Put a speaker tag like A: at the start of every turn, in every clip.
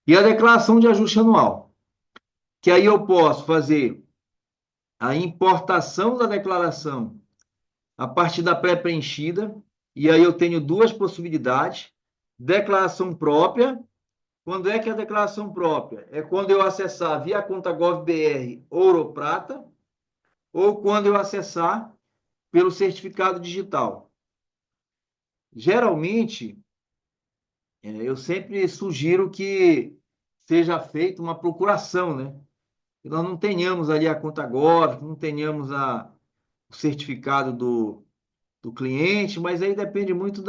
A: E a declaração de ajuste anual, que aí eu posso fazer a importação da declaração a partir da pré-preenchida, e aí eu tenho duas possibilidades: declaração própria. Quando é que é a declaração própria? É quando eu acessar via conta GovBR Ouro Prata, ou quando eu acessar pelo certificado digital. Geralmente, eu sempre sugiro que seja feita uma procuração, né? Que nós não tenhamos ali a conta Gov, não tenhamos o certificado do cliente, mas aí depende muito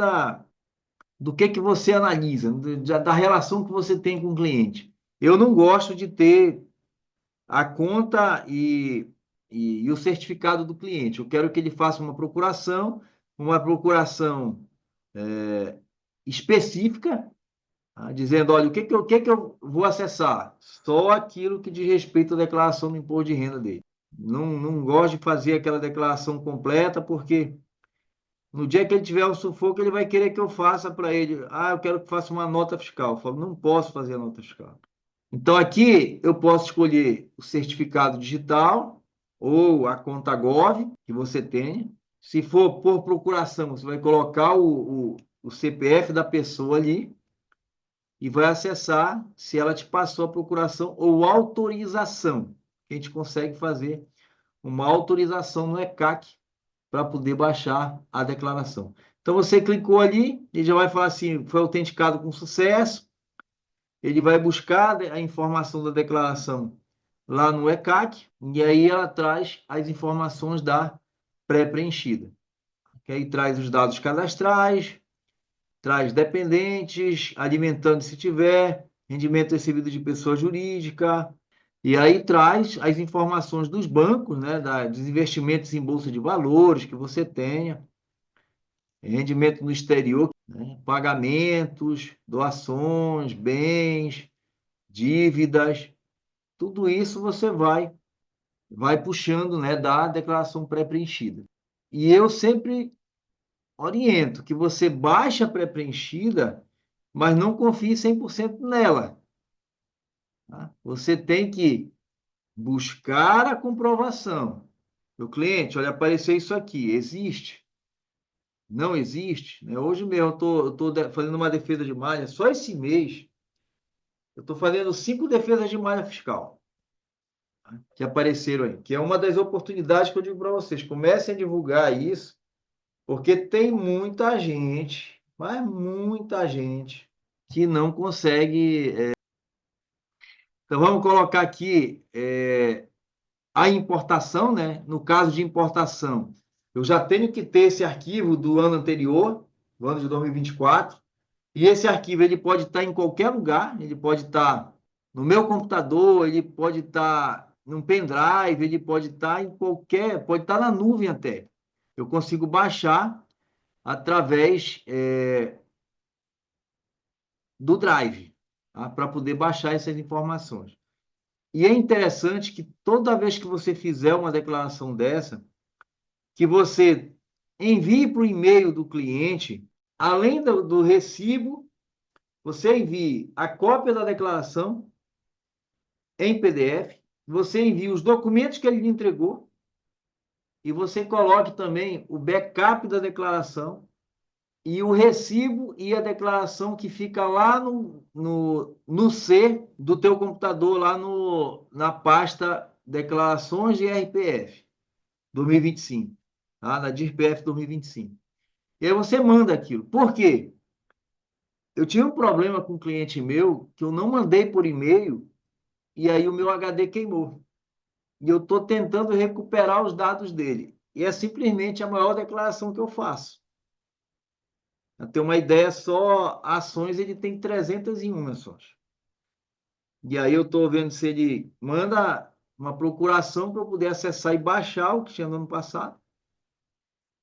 A: do que você analisa, da relação que você tem com o cliente. Eu não gosto de ter a conta e o certificado do cliente. Eu quero que ele faça uma procuração específica, tá? Dizendo, olha, o que que eu vou acessar? Só aquilo que diz respeito à declaração do imposto de renda dele. Não gosto de fazer aquela declaração completa, porque no dia que ele tiver o sufoco, ele vai querer que eu faça para ele. Ah, eu quero que faça uma nota fiscal. Eu falo, não posso fazer a nota fiscal. Então, aqui eu posso escolher o certificado digital ou a conta Gov que você tenha. Se for por procuração, você vai colocar o CPF da pessoa ali e vai acessar se ela te passou a procuração ou autorização. A gente consegue fazer uma autorização no ECAC para poder baixar a declaração. Então, você clicou ali, ele já vai falar assim, foi autenticado com sucesso, ele vai buscar a informação da declaração lá no ECAC, e aí ela traz as informações da pré-preenchida. Que aí traz os dados cadastrais, traz dependentes, alimentando se tiver, rendimento recebido de pessoa jurídica, e aí traz as informações dos bancos, né, dos investimentos em bolsa de valores que você tenha, rendimento no exterior, né, pagamentos, doações, bens, dívidas, tudo isso você vai puxando, né, da declaração pré-preenchida. E eu sempre oriento que você baixe a pré-preenchida, mas não confie 100% nela. Tá? Você tem que buscar a comprovação. Meu cliente, olha, apareceu isso aqui, existe? Não existe? Né? Hoje mesmo eu estou fazendo uma defesa de malha, só esse mês eu estou fazendo 5 defesas de malha fiscal, tá? Que apareceram aí, que é uma das oportunidades que eu digo para vocês. Comecem a divulgar isso, porque tem muita gente, mas muita gente, que não consegue. Então, vamos colocar aqui a importação, né? No caso de importação, eu já tenho que ter esse arquivo do ano anterior, do ano de 2024, e esse arquivo ele pode estar em qualquer lugar, ele pode estar no meu computador, ele pode estar num pendrive, ele pode estar em qualquer, pode estar na nuvem até. Eu consigo baixar através do Drive, tá? Para poder baixar essas informações. E é interessante que toda vez que você fizer uma declaração dessa, que você envie para o e-mail do cliente, além do recibo, você envie a cópia da declaração em PDF, você envie os documentos que ele lhe entregou e você coloque também o backup da declaração e o recibo e a declaração que fica lá no C do teu computador, lá na pasta Declarações de RPF 2025, tá? Na DIRPF 2025. E aí você manda aquilo. Por quê? Eu tive um problema com um cliente meu que eu não mandei por e-mail e aí o meu HD queimou. E eu estou tentando recuperar os dados dele. E é simplesmente a maior declaração que eu faço. Para ter uma ideia, só ações ele tem 301 ações. E aí eu estou vendo se ele manda uma procuração para eu poder acessar e baixar o que tinha no ano passado.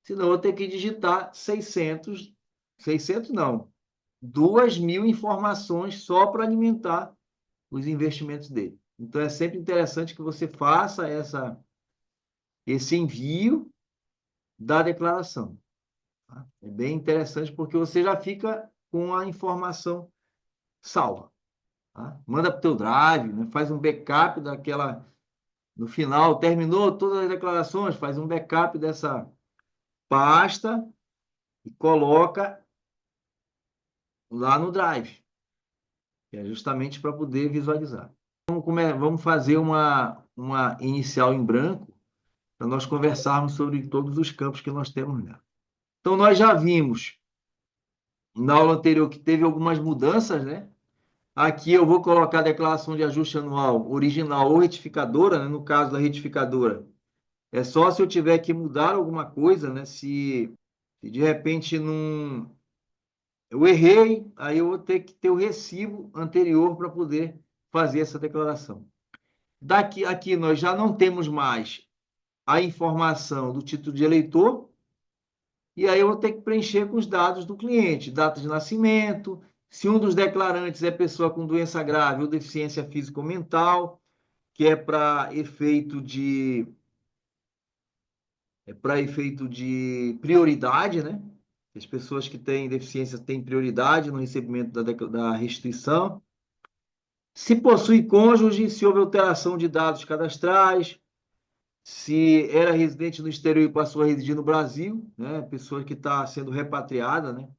A: Senão eu vou ter que digitar 600 não, 2.000 informações só para alimentar os investimentos dele. Então é sempre interessante que você faça esse envio da declaração. Tá? É bem interessante porque você já fica com a informação salva. tá? Manda para o teu drive, né? Faz um backup daquela. No final, terminou todas as declarações, faz um backup dessa pasta e coloca lá no drive, que é justamente para poder visualizar. Vamos fazer uma inicial em branco para nós conversarmos sobre todos os campos que nós temos nela. Então, nós já vimos na aula anterior que teve algumas mudanças, né? Aqui eu vou colocar a declaração de ajuste anual original ou retificadora, né? No caso da retificadora, é só se eu tiver que mudar alguma coisa, né? Se de repente não, eu errei, aí eu vou ter que ter o recibo anterior para poder fazer essa declaração. Daqui aqui nós já não temos mais a informação do título de eleitor, e aí eu vou ter que preencher com os dados do cliente, data de nascimento, se um dos declarantes é pessoa com doença grave ou deficiência física ou mental, que para efeito de prioridade, né? As pessoas que têm deficiência têm prioridade no recebimento da restituição. Se possui cônjuge, se houve alteração de dados cadastrais, se era residente no exterior e passou a residir no Brasil, né? Pessoa que está sendo repatriada, né?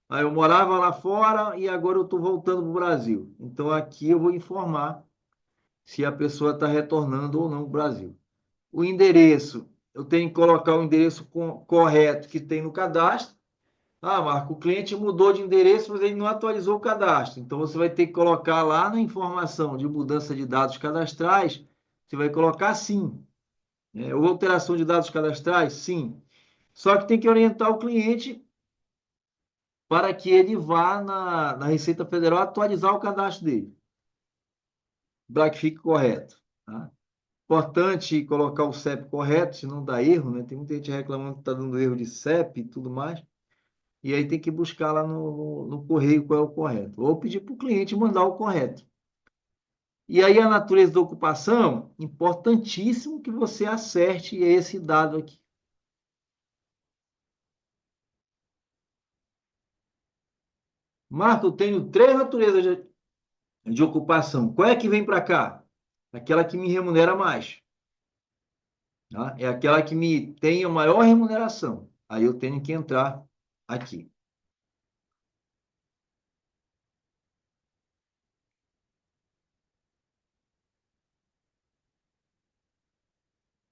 A: Aí eu morava lá fora e agora eu estou voltando para o Brasil. Então aqui eu vou informar se a pessoa está retornando ou não para o Brasil. O endereço, eu tenho que colocar o endereço correto que tem no cadastro. Ah, Marco, o cliente mudou de endereço, mas ele não atualizou o cadastro. Então você vai ter que colocar lá na informação de mudança de dados cadastrais, você vai colocar sim. Ou alteração de dados cadastrais? Sim. Só que tem que orientar o cliente para que ele vá na Receita Federal atualizar o cadastro dele, para que fique correto. Tá? Importante colocar o CEP correto, se não dá erro, né? Tem muita gente reclamando que está dando erro de CEP e tudo mais. E aí tem que buscar lá no correio qual é o correto. Ou pedir para o cliente mandar o correto. E aí a natureza da ocupação, importantíssimo que você acerte esse dado aqui. Marco, eu tenho três naturezas de ocupação. Qual é que vem para cá? Aquela que me remunera mais. Tá? É aquela que me tem a maior remuneração. Aí eu tenho que entrar aqui.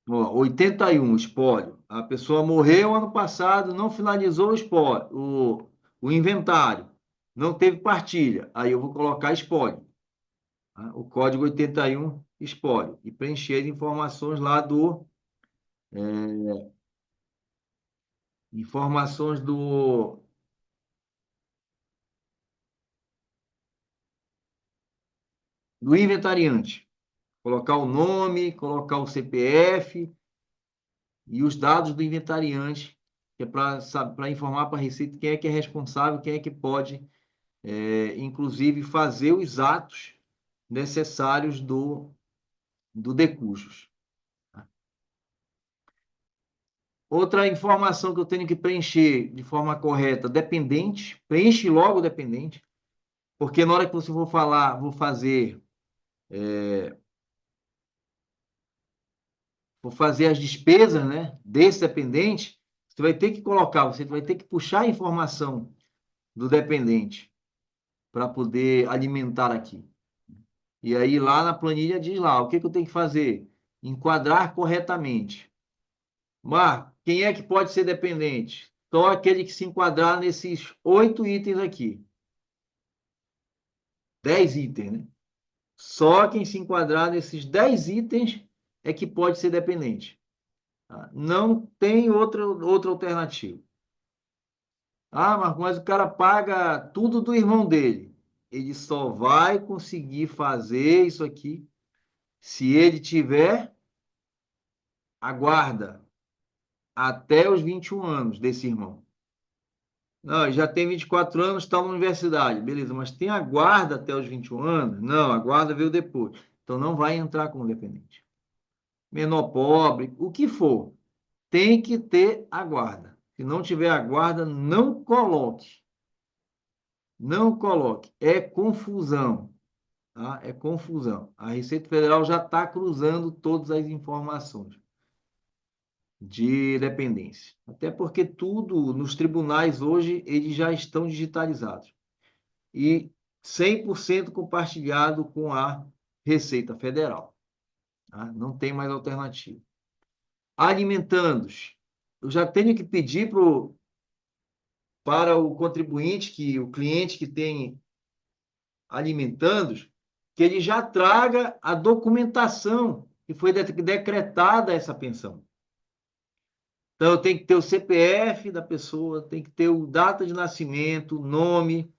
A: Ó, 81, espólio. A pessoa morreu ano passado, não finalizou o espólio, o inventário, não teve partilha. Aí eu vou colocar espólio. Tá? O código 81, espólio. E preencher as informações lá informações do inventariante. Colocar o nome, colocar o CPF e os dados do inventariante, que é para informar para a Receita quem é que é responsável, quem é que pode, inclusive, fazer os atos necessários do decujus. Outra informação que eu tenho que preencher de forma correta, dependente, preenche logo o dependente, porque na hora que você for falar, vou fazer as despesas, né, desse dependente, você vai ter que puxar a informação do dependente para poder alimentar aqui. E aí lá na planilha diz lá, o que que eu tenho que fazer? Enquadrar corretamente. Marco, quem é que pode ser dependente? Só aquele que se enquadrar nesses 8 itens aqui. 10 itens, né? Só quem se enquadrar nesses 10 itens é que pode ser dependente. Tá? Não tem outra alternativa. Ah, Marco, mas o cara paga tudo do irmão dele. Ele só vai conseguir fazer isso aqui se ele tiver a guarda até os 21 anos desse irmão. Não, já tem 24 anos, está na universidade. Beleza, mas tem a guarda até os 21 anos? Não, a guarda veio depois. Então não vai entrar como dependente. Menor pobre, o que for, tem que ter a guarda. Se não tiver a guarda, não coloque. Não coloque. É confusão. tá? É confusão. A Receita Federal já está cruzando todas as informações de dependência. Até porque tudo nos tribunais hoje eles já estão digitalizados e 100% compartilhado com a Receita Federal, tá? Não tem mais alternativa. Alimentandos. Eu já tenho que pedir para o contribuinte, que o cliente que tem alimentandos, que ele já traga a documentação que foi decretada essa pensão. Então, eu tenho que ter o CPF da pessoa, tem que ter o data de nascimento, nome.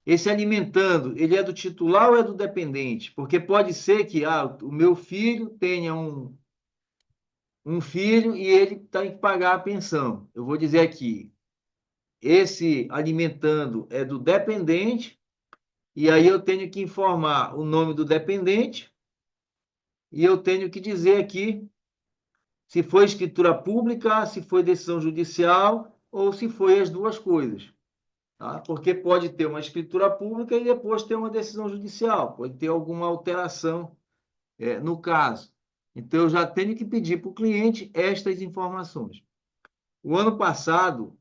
A: Esse alimentando, ele é do titular ou é do dependente? Porque pode ser que o meu filho tenha um filho e ele tem que pagar a pensão. Eu vou dizer aqui, esse alimentando é do dependente, e aí eu tenho que informar o nome do dependente, e eu tenho que dizer aqui se foi escritura pública, se foi decisão judicial, ou se foi as duas coisas. Tá? Porque pode ter uma escritura pública e depois ter uma decisão judicial, pode ter alguma alteração no caso. Então, eu já tenho que pedir para o cliente estas informações. O ano passado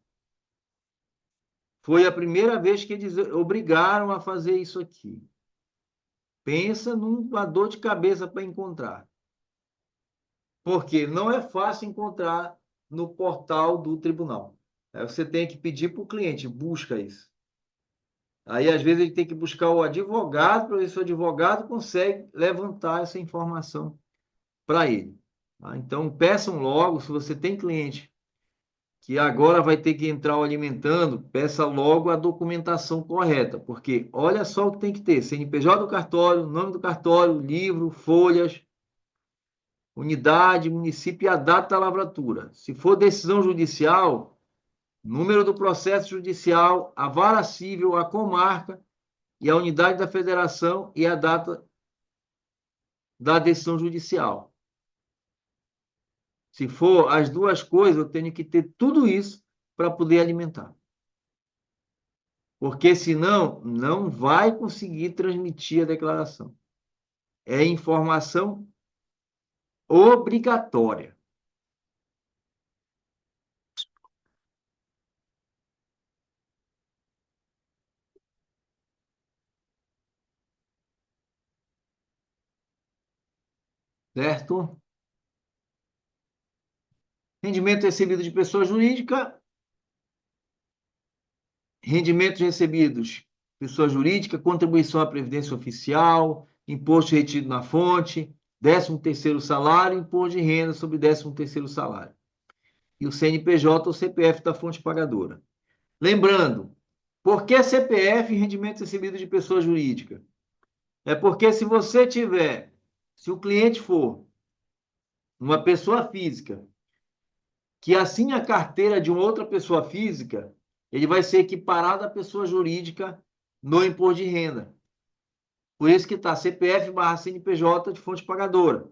A: foi a primeira vez que eles obrigaram a fazer isso aqui. Pensa numa dor de cabeça para encontrar. Porque não é fácil encontrar no portal do tribunal. Aí você tem que pedir para o cliente, busca isso. Aí, às vezes, ele tem que buscar o advogado, para ver se o advogado consegue levantar essa informação para ele. Tá? Então, peçam logo, se você tem cliente que agora vai ter que entrar o alimentando, peça logo a documentação correta, porque olha só o que tem que ter: CNPJ do cartório, nome do cartório, livro, folhas, unidade, município e a data da lavratura. Se for decisão judicial, número do processo judicial, a vara civil, a comarca e a unidade da federação e a data da decisão judicial. Se for as duas coisas, eu tenho que ter tudo isso para poder alimentar. Porque senão não vai conseguir transmitir a declaração. É informação obrigatória. Certo? Rendimento recebido de pessoa jurídica, rendimentos recebidos de pessoa jurídica, contribuição à Previdência Oficial, imposto retido na fonte, 13º salário, imposto de renda sobre 13º salário. E o CNPJ ou CPF da fonte pagadora. Lembrando, por que CPF e rendimento recebido de pessoa jurídica? É porque se o cliente for uma pessoa física que assine a carteira de uma outra pessoa física, ele vai ser equiparado à pessoa jurídica no imposto de renda. Por isso que está CPF/CNPJ de fonte pagadora,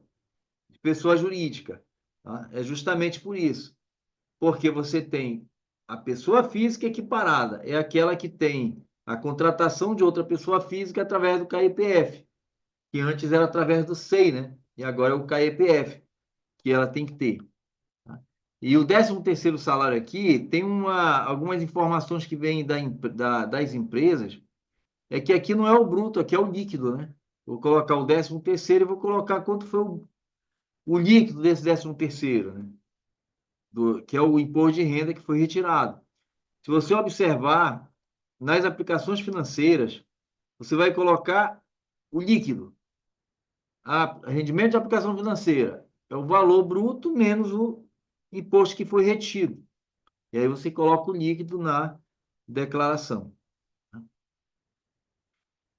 A: de pessoa jurídica. Tá? É justamente por isso. Porque você tem a pessoa física equiparada, é aquela que tem a contratação de outra pessoa física através do CAEPF, que antes era através do SEI, né? E agora é o CAEPF, que ela tem que ter. Tá? E o 13º salário aqui tem algumas informações que vêm das empresas, é que aqui não é o bruto, aqui é o líquido, né? Vou colocar o 13º e vou colocar quanto foi o líquido desse 13º, né? Que é o imposto de renda que foi retirado. Se você observar, nas aplicações financeiras, você vai colocar o líquido. Rendimento de aplicação financeira é o valor bruto menos o imposto que foi retido. E aí você coloca o líquido na declaração.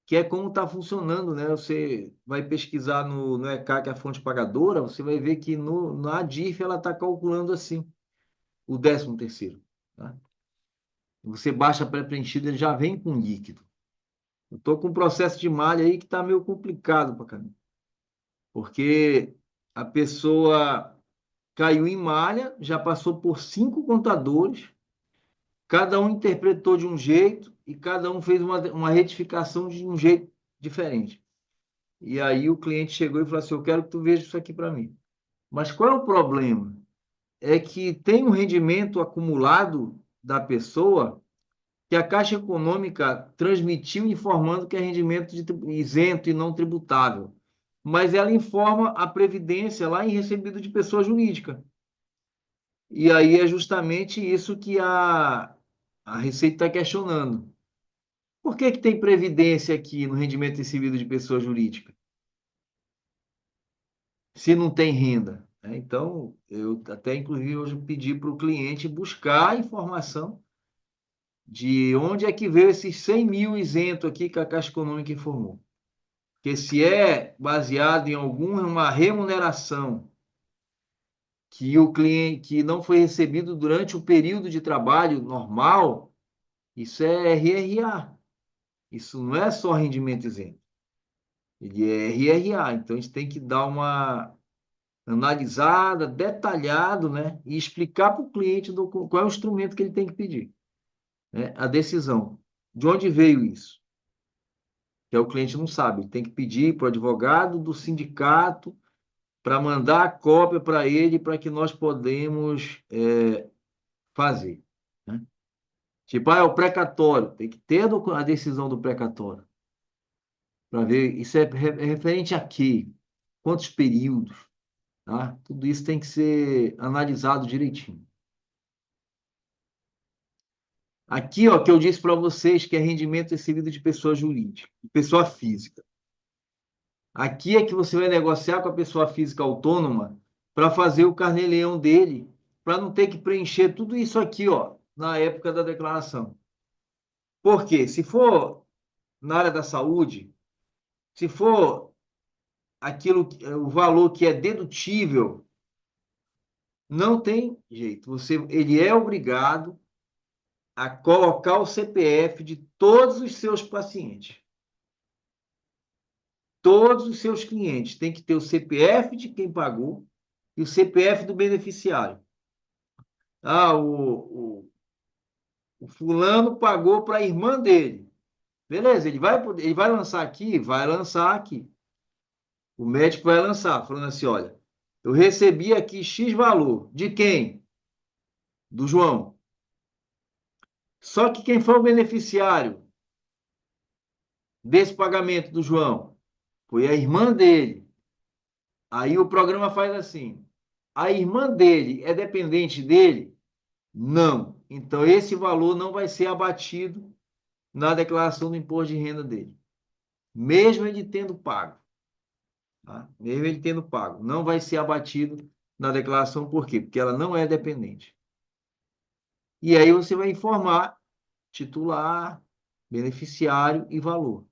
A: Que é como está funcionando, né? Você vai pesquisar no ECA, que é a fonte pagadora, você vai ver que na DIF ela está calculando assim, o 13º. Tá? Você baixa pré-preenchido, ele já vem com líquido. Eu estou com um processo de malha aí que está meio complicado para caramba. Porque a pessoa caiu em malha, já passou por 5 contadores, cada um interpretou de um jeito e cada um fez uma retificação de um jeito diferente. E aí o cliente chegou e falou assim: eu quero que tu veja isso aqui para mim. Mas qual é o problema? É que tem um rendimento acumulado da pessoa que a Caixa Econômica transmitiu informando que é rendimento isento e não tributável. Mas ela informa a Previdência lá em recebido de pessoa jurídica. E aí é justamente isso que a Receita está questionando. Por que que tem Previdência aqui no rendimento recebido de pessoa jurídica, se não tem renda? Então, eu até inclusive hoje pedi para o cliente buscar a informação de onde é que veio esses 100 mil isento aqui que a Caixa Econômica informou. Porque se é baseado em alguma remuneração que o cliente que não foi recebido durante o período de trabalho normal, isso é RRA. Isso não é só rendimento isento. Ele é RRA. Então a gente tem que dar uma analisada, detalhado, né? E explicar para o cliente qual é o instrumento que ele tem que pedir, né? A decisão. De onde veio isso? Que é o cliente não sabe. Ele tem que pedir para o advogado do sindicato para mandar a cópia para ele para que nós podemos fazer, né? Tipo, é o precatório. Tem que ter a decisão do precatório para ver isso é referente a quê? Quantos períodos? Tá? Tudo isso tem que ser analisado direitinho. Aqui, ó, que eu disse para vocês que é rendimento recebido de pessoa jurídica, de pessoa física. Aqui é que você vai negociar com a pessoa física autônoma para fazer o carnê-leão dele, para não ter que preencher tudo isso aqui, ó, na época da declaração. Por quê? Se for na área da saúde, se for o valor que é dedutível, não tem jeito. Ele é obrigado a colocar o CPF de todos os seus pacientes. Todos os seus clientes têm que ter o CPF de quem pagou e o CPF do beneficiário. Ah, o fulano pagou para a irmã dele. Beleza, ele vai lançar aqui? Vai lançar aqui. O médico vai lançar, falando assim: olha, eu recebi aqui X valor. De quem? Do João. Só que quem foi o beneficiário desse pagamento do João? Foi a irmã dele. Aí o programa faz assim: a irmã dele é dependente dele? Não. Então esse valor não vai ser abatido na declaração do imposto de renda dele, mesmo ele tendo pago. Tá? Mesmo ele tendo pago, não vai ser abatido na declaração, por quê? Porque ela não é dependente. E aí você vai informar titular, beneficiário e valor.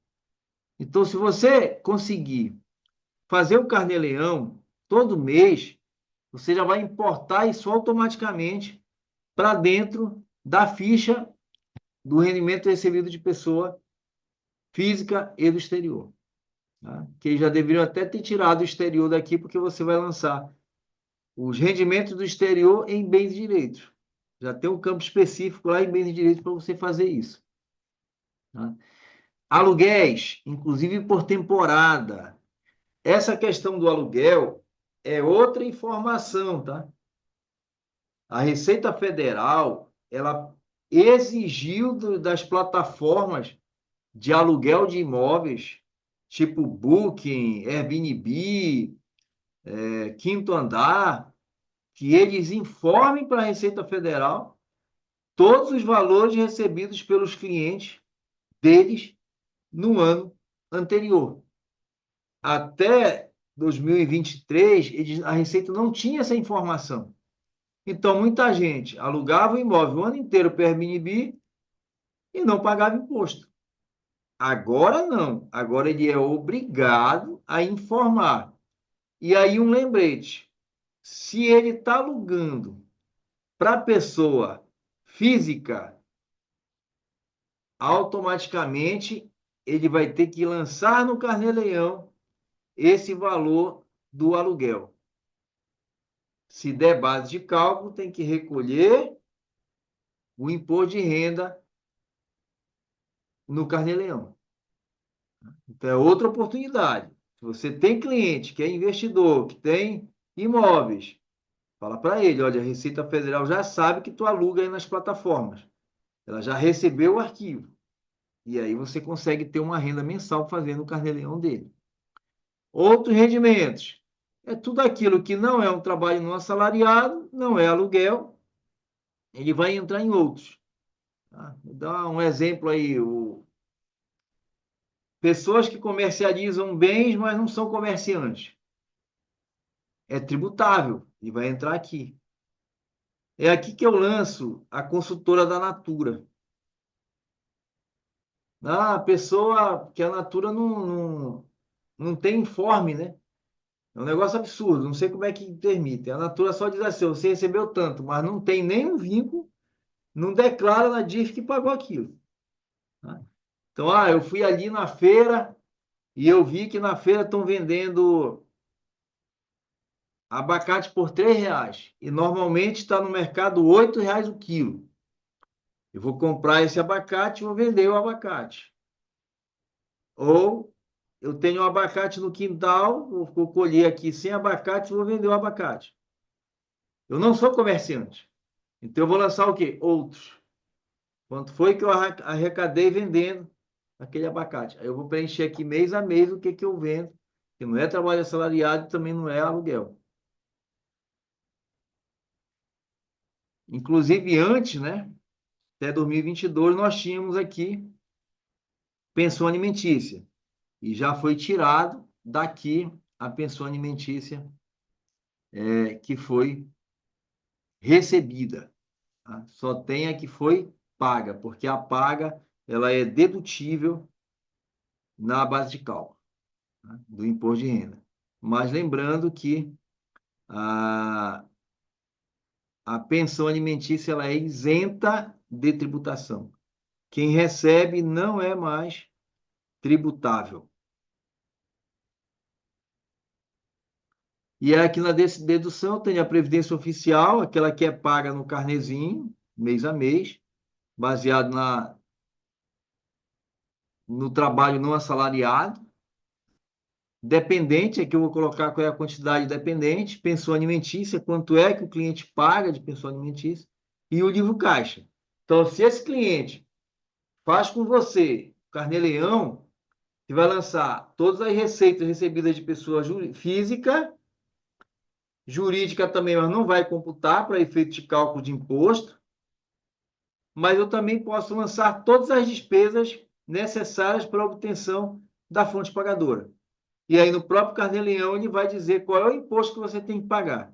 A: Então, se você conseguir fazer o carnê-leão todo mês, você já vai importar isso automaticamente para dentro da ficha do rendimento recebido de pessoa física e do exterior. Tá? Que já deveriam até ter tirado o exterior daqui, porque você vai lançar os rendimentos do exterior em bens e direitos. Já tem um campo específico lá em bens e direitos para você fazer isso. Tá? Aluguéis, inclusive por temporada. Essa questão do aluguel é outra informação, tá? A Receita Federal, ela exigiu das plataformas de aluguel de imóveis, tipo Booking, Airbnb, Quinto Andar, que eles informem para a Receita Federal todos os valores recebidos pelos clientes deles no ano anterior. Até 2023, a Receita não tinha essa informação. Então, muita gente alugava o imóvel o ano inteiro para Airbnb e não pagava imposto. Agora não. Agora ele é obrigado a informar. E aí um lembrete. Se ele está alugando para pessoa física, automaticamente ele vai ter que lançar no Carnê-Leão esse valor do aluguel. Se der base de cálculo, tem que recolher o imposto de renda no Carnê-Leão. Então, é outra oportunidade. Se você tem cliente que é investidor, que tem imóveis, fala para ele, olha, a Receita Federal já sabe que tu aluga aí nas plataformas. Ela já recebeu o arquivo. E aí você consegue ter uma renda mensal fazendo o carnê-leão dele. Outros rendimentos. É tudo aquilo que não é um trabalho não assalariado, não é aluguel, ele vai entrar em outros. Tá? Vou dar um exemplo aí. Pessoas que comercializam bens, mas não são comerciantes. É tributável e vai entrar aqui. É aqui que eu lanço a consultora da Natura. A pessoa que a Natura não tem informe, né? É um negócio absurdo, não sei como é que permite. A Natura só diz assim, você recebeu tanto, mas não tem nenhum vínculo, não declara na DIF que pagou aquilo. Tá? Então, eu fui ali na feira e eu vi que na feira estão vendendo abacate por R$ 3 e normalmente está no mercado R$ 8 o quilo. Eu vou comprar esse abacate e vou vender o abacate. Ou eu tenho um abacate no quintal, vou colher aqui sem abacate e vou vender o abacate. Eu não sou comerciante. Então eu vou lançar o quê? Outros. Quanto foi que eu arrecadei vendendo aquele abacate? Aí eu vou preencher aqui mês a mês o que que eu vendo, que não é trabalho assalariado e também não é aluguel. Inclusive antes, né, até 2022, nós tínhamos aqui pensão alimentícia. E já foi tirado daqui a pensão alimentícia que foi recebida. Tá? Só tem a que foi paga, porque a paga ela é dedutível na base de cálculo, tá? Do imposto de renda. Mas lembrando que a, a pensão alimentícia ela é isenta de tributação. Quem recebe não é mais tributável. E aqui na dedução tem a previdência oficial, aquela que é paga no carnezinho, mês a mês, baseado no trabalho não assalariado. Dependente, aqui eu vou colocar qual é a quantidade dependente, pensão alimentícia, quanto é que o cliente paga de pensão alimentícia, e o livro caixa. Então, se esse cliente faz com você, Carnê-Leão, que vai lançar todas as receitas recebidas de pessoa física, jurídica também, mas não vai computar para efeito de cálculo de imposto, mas eu também posso lançar todas as despesas necessárias para a obtenção da fonte pagadora. E aí, no próprio Carnê-Leão, ele vai dizer qual é o imposto que você tem que pagar.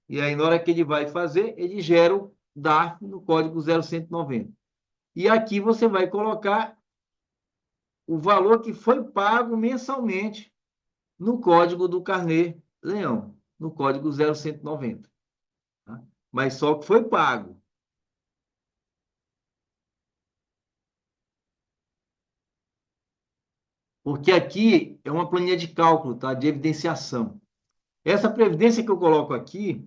A: E aí, na hora que ele vai fazer, ele gera o DARF no código 0190. E aqui você vai colocar o valor que foi pago mensalmente no código do Carnê-Leão, no código 0190. Tá? Mas só que foi pago. Porque aqui é uma planilha de cálculo, tá? De evidenciação. Essa previdência que eu coloco aqui,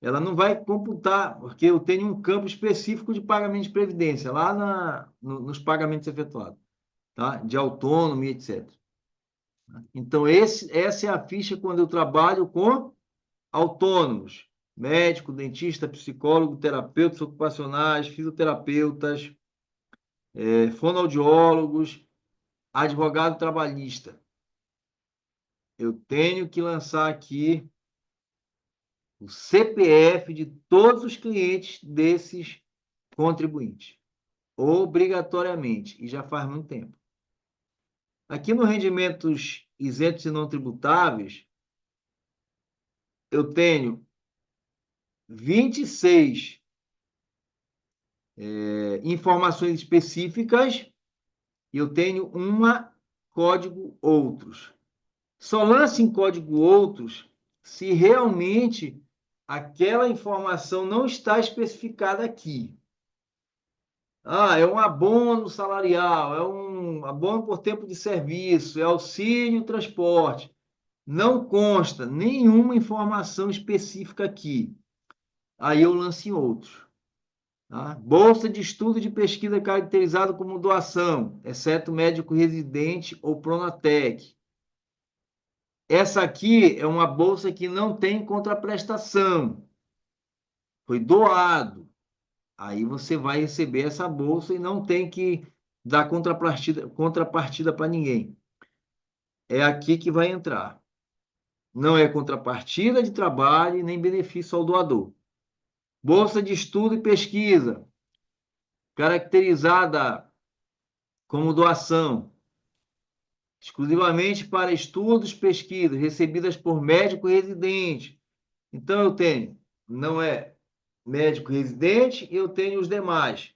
A: ela não vai computar, porque eu tenho um campo específico de pagamento de previdência, lá nos pagamentos efetuados, tá? De autônomo e etc. Então, essa é a ficha quando eu trabalho com autônomos, médico, dentista, psicólogo, terapeutas ocupacionais, fisioterapeutas, fonoaudiólogos, advogado trabalhista. Eu tenho que lançar aqui o CPF de todos os clientes desses contribuintes, obrigatoriamente, e já faz muito tempo. Aqui no rendimentos isentos e não tributáveis, eu tenho 26 informações específicas e eu tenho uma código outros. Só lance em código outros se realmente aquela informação não está especificada aqui. É um abono salarial, é um abono por tempo de serviço, é auxílio transporte. Não consta nenhuma informação específica aqui. Aí eu lanço em outros. Tá? Bolsa de estudo e de pesquisa caracterizado como doação, exceto médico residente ou Pronatec. Essa aqui é uma bolsa que não tem contraprestação. Foi doado. Aí você vai receber essa bolsa e não tem que dar contrapartida para ninguém. É aqui que vai entrar. Não é contrapartida de trabalho e nem benefício ao doador. Bolsa de estudo e pesquisa, caracterizada como doação, exclusivamente para estudos, pesquisas, recebidas por médico residente. Então, eu tenho, não é médico residente, e eu tenho os demais.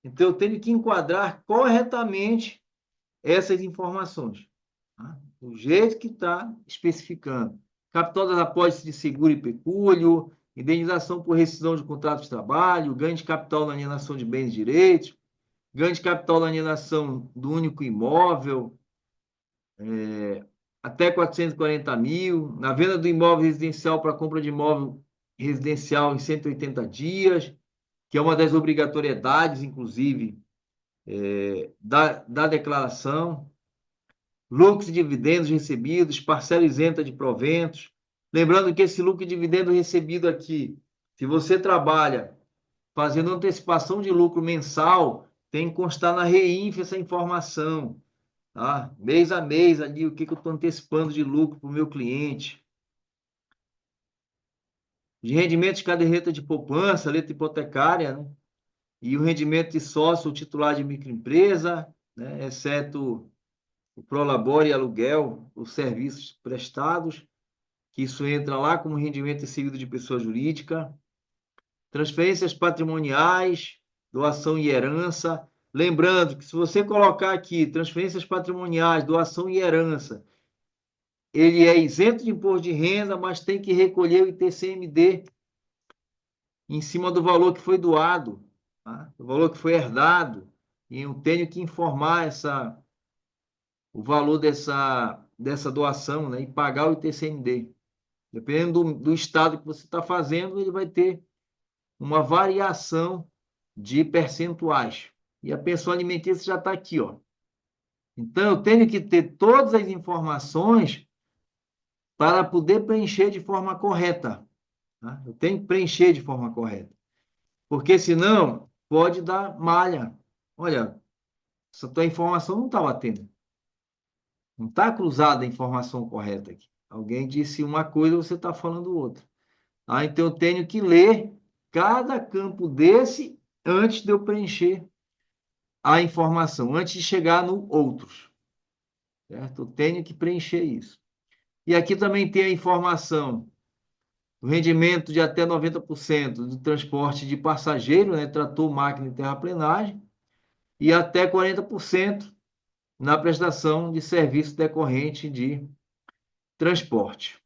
A: Então, eu tenho que enquadrar corretamente essas informações, tá? Do jeito que está especificando. Capital das apólices de seguro e pecúlio, indenização por rescisão de contrato de trabalho, ganho de capital na alienação de bens e direitos, ganho de capital na alienação do único imóvel, até 440 mil, na venda do imóvel residencial para compra de imóvel residencial em 180 dias, que é uma das obrigatoriedades, inclusive, da declaração, lucros e dividendos recebidos, parcela isenta de proventos. Lembrando que esse lucro e dividendo recebido aqui, se você trabalha fazendo antecipação de lucro mensal, tem que constar na REINF essa informação, tá? Mês a mês ali, o que eu estou antecipando de lucro para o meu cliente. De rendimento de caderneta de poupança, letra hipotecária, né? E o rendimento de sócio ou titular de microempresa, né? Exceto o prolabore e aluguel, os serviços prestados, que isso entra lá como rendimento recebido de pessoa jurídica. Transferências patrimoniais, doação e herança. Lembrando que se você colocar aqui transferências patrimoniais, doação e herança, ele é isento de imposto de renda, mas tem que recolher o ITCMD em cima do valor que foi doado, tá? O valor que foi herdado. E eu tenho que informar o valor dessa doação, né? E pagar o ITCMD. Dependendo do estado que você está fazendo, ele vai ter uma variação de percentuais. E a pensão alimentícia já está aqui, ó. Então, eu tenho que ter todas as informações para poder preencher de forma correta, tá? Eu tenho que preencher de forma correta. Porque senão pode dar malha. Olha, essa tua informação não está batendo. Não está cruzada a informação correta aqui. Alguém disse uma coisa, você está falando outra. Ah, então eu tenho que ler cada campo desse antes de eu preencher a informação, antes de chegar no outros. Certo? Eu tenho que preencher isso. E aqui também tem a informação do rendimento de até 90% do transporte de passageiro, né? Trator, máquina e terraplenagem, e até 40% na prestação de serviço decorrente de transporte.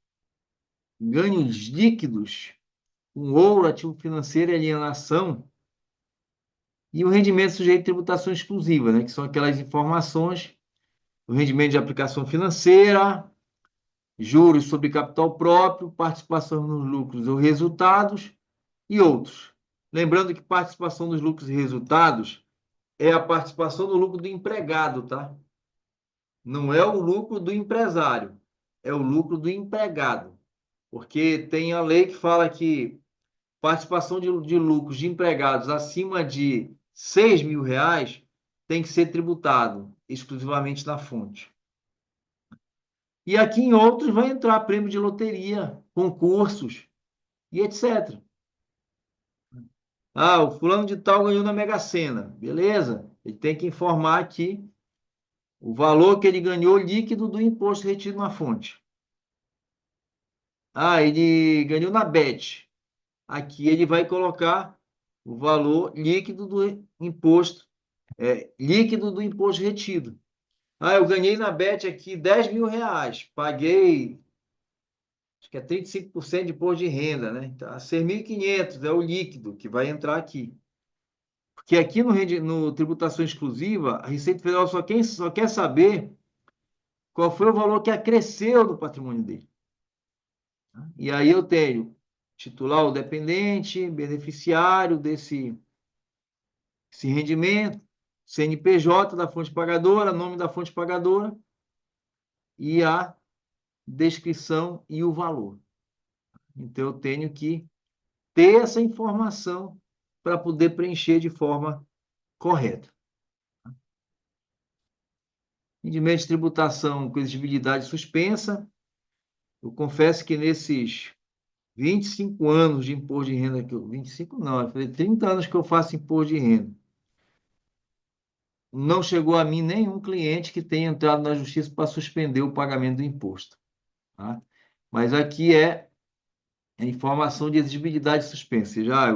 A: Ganhos líquidos com ouro, ativo financeiro e alienação, e o rendimento sujeito a tributação exclusiva, né? Que são aquelas informações, o rendimento de aplicação financeira, juros sobre capital próprio, participação nos lucros ou resultados e outros. Lembrando que participação nos lucros e resultados é a participação no lucro do empregado, tá? Não é o lucro do empresário, é o lucro do empregado. Porque tem a lei que fala que participação de lucros de empregados acima de 6 mil reais tem que ser tributado exclusivamente na fonte. E aqui em outros vai entrar prêmio de loteria, concursos e etc. Ah, o fulano de tal ganhou na Mega Sena. Beleza. Ele tem que informar aqui o valor que ele ganhou líquido do imposto retido na fonte. Ah, ele ganhou na Bet. Aqui ele vai colocar o valor líquido do imposto, líquido do imposto retido. Ah, eu ganhei na Bet aqui 10 mil reais. Paguei, acho que é 35% de imposto de renda, né? Então, 6.500 é o líquido que vai entrar aqui. Porque aqui no tributação exclusiva, a Receita Federal só quer saber qual foi o valor que acresceu no patrimônio dele. E aí eu tenho titular ou dependente, beneficiário esse rendimento, CNPJ da fonte pagadora, nome da fonte pagadora e a descrição e o valor. Então, eu tenho que ter essa informação para poder preencher de forma correta. Rendimento de tributação com exigibilidade suspensa. Eu confesso que nesses 25 anos de imposto de renda, 25 não, eu falei 30 anos que eu faço imposto de renda, não chegou a mim nenhum cliente que tenha entrado na justiça para suspender o pagamento do imposto. Tá? Mas aqui é a informação de exigibilidade suspensa. Já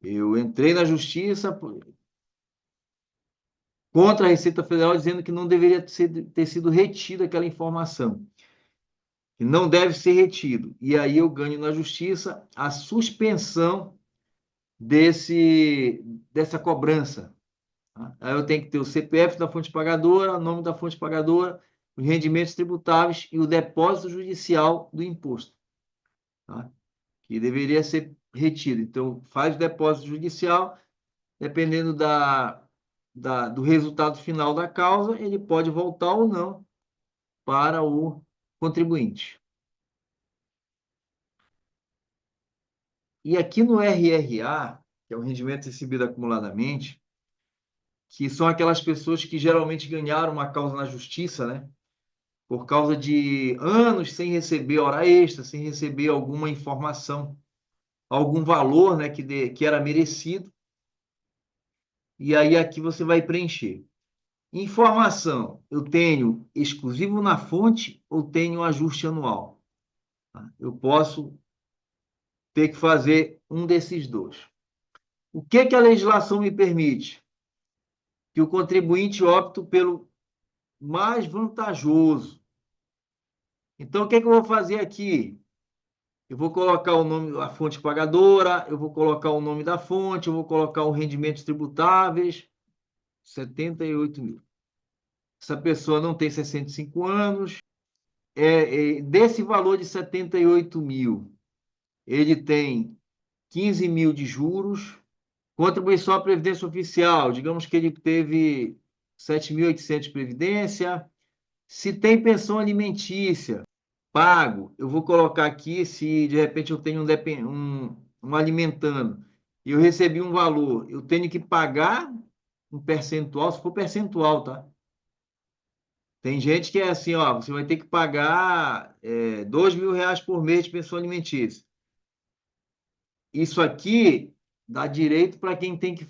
A: eu entrei na justiça contra a Receita Federal dizendo que não deveria ter sido retida aquela informação, que não deve ser retido. E aí eu ganho na justiça a suspensão dessa cobrança. Tá? Aí eu tenho que ter o CPF da fonte pagadora, o nome da fonte pagadora, os rendimentos tributáveis e o depósito judicial do imposto, tá? Que deveria ser retido. Então, faz o depósito judicial, dependendo do resultado final da causa, ele pode voltar ou não para o contribuinte. E aqui no RRA, que é o rendimento recebido acumuladamente, que são aquelas pessoas que geralmente ganharam uma causa na justiça, né? Por causa de anos sem receber hora extra, sem receber alguma informação, algum valor, né, que era merecido. E aí aqui você vai preencher. Informação, eu tenho exclusivo na fonte ou tenho ajuste anual? Tá? Eu posso ter que fazer um desses dois. O que a legislação me permite? Que o contribuinte opte pelo mais vantajoso. Então, o que eu vou fazer aqui? Eu vou colocar o nome da fonte pagadora, eu vou colocar o nome da fonte, eu vou colocar os rendimentos tributáveis, 78 mil. Essa pessoa não tem 65 anos, desse valor de 78 mil, ele tem 15 mil de juros, contribuição à Previdência Oficial, digamos que ele teve 7.800 de Previdência. Se tem pensão alimentícia, pago, eu vou colocar aqui, se de repente eu tenho um alimentando, e eu recebi um valor, eu tenho que pagar um percentual, se for percentual, tá? Tem gente que é assim, ó, você vai ter que pagar R$ 2.000 por mês de pensão alimentícia. Isso aqui dá direito para quem tem que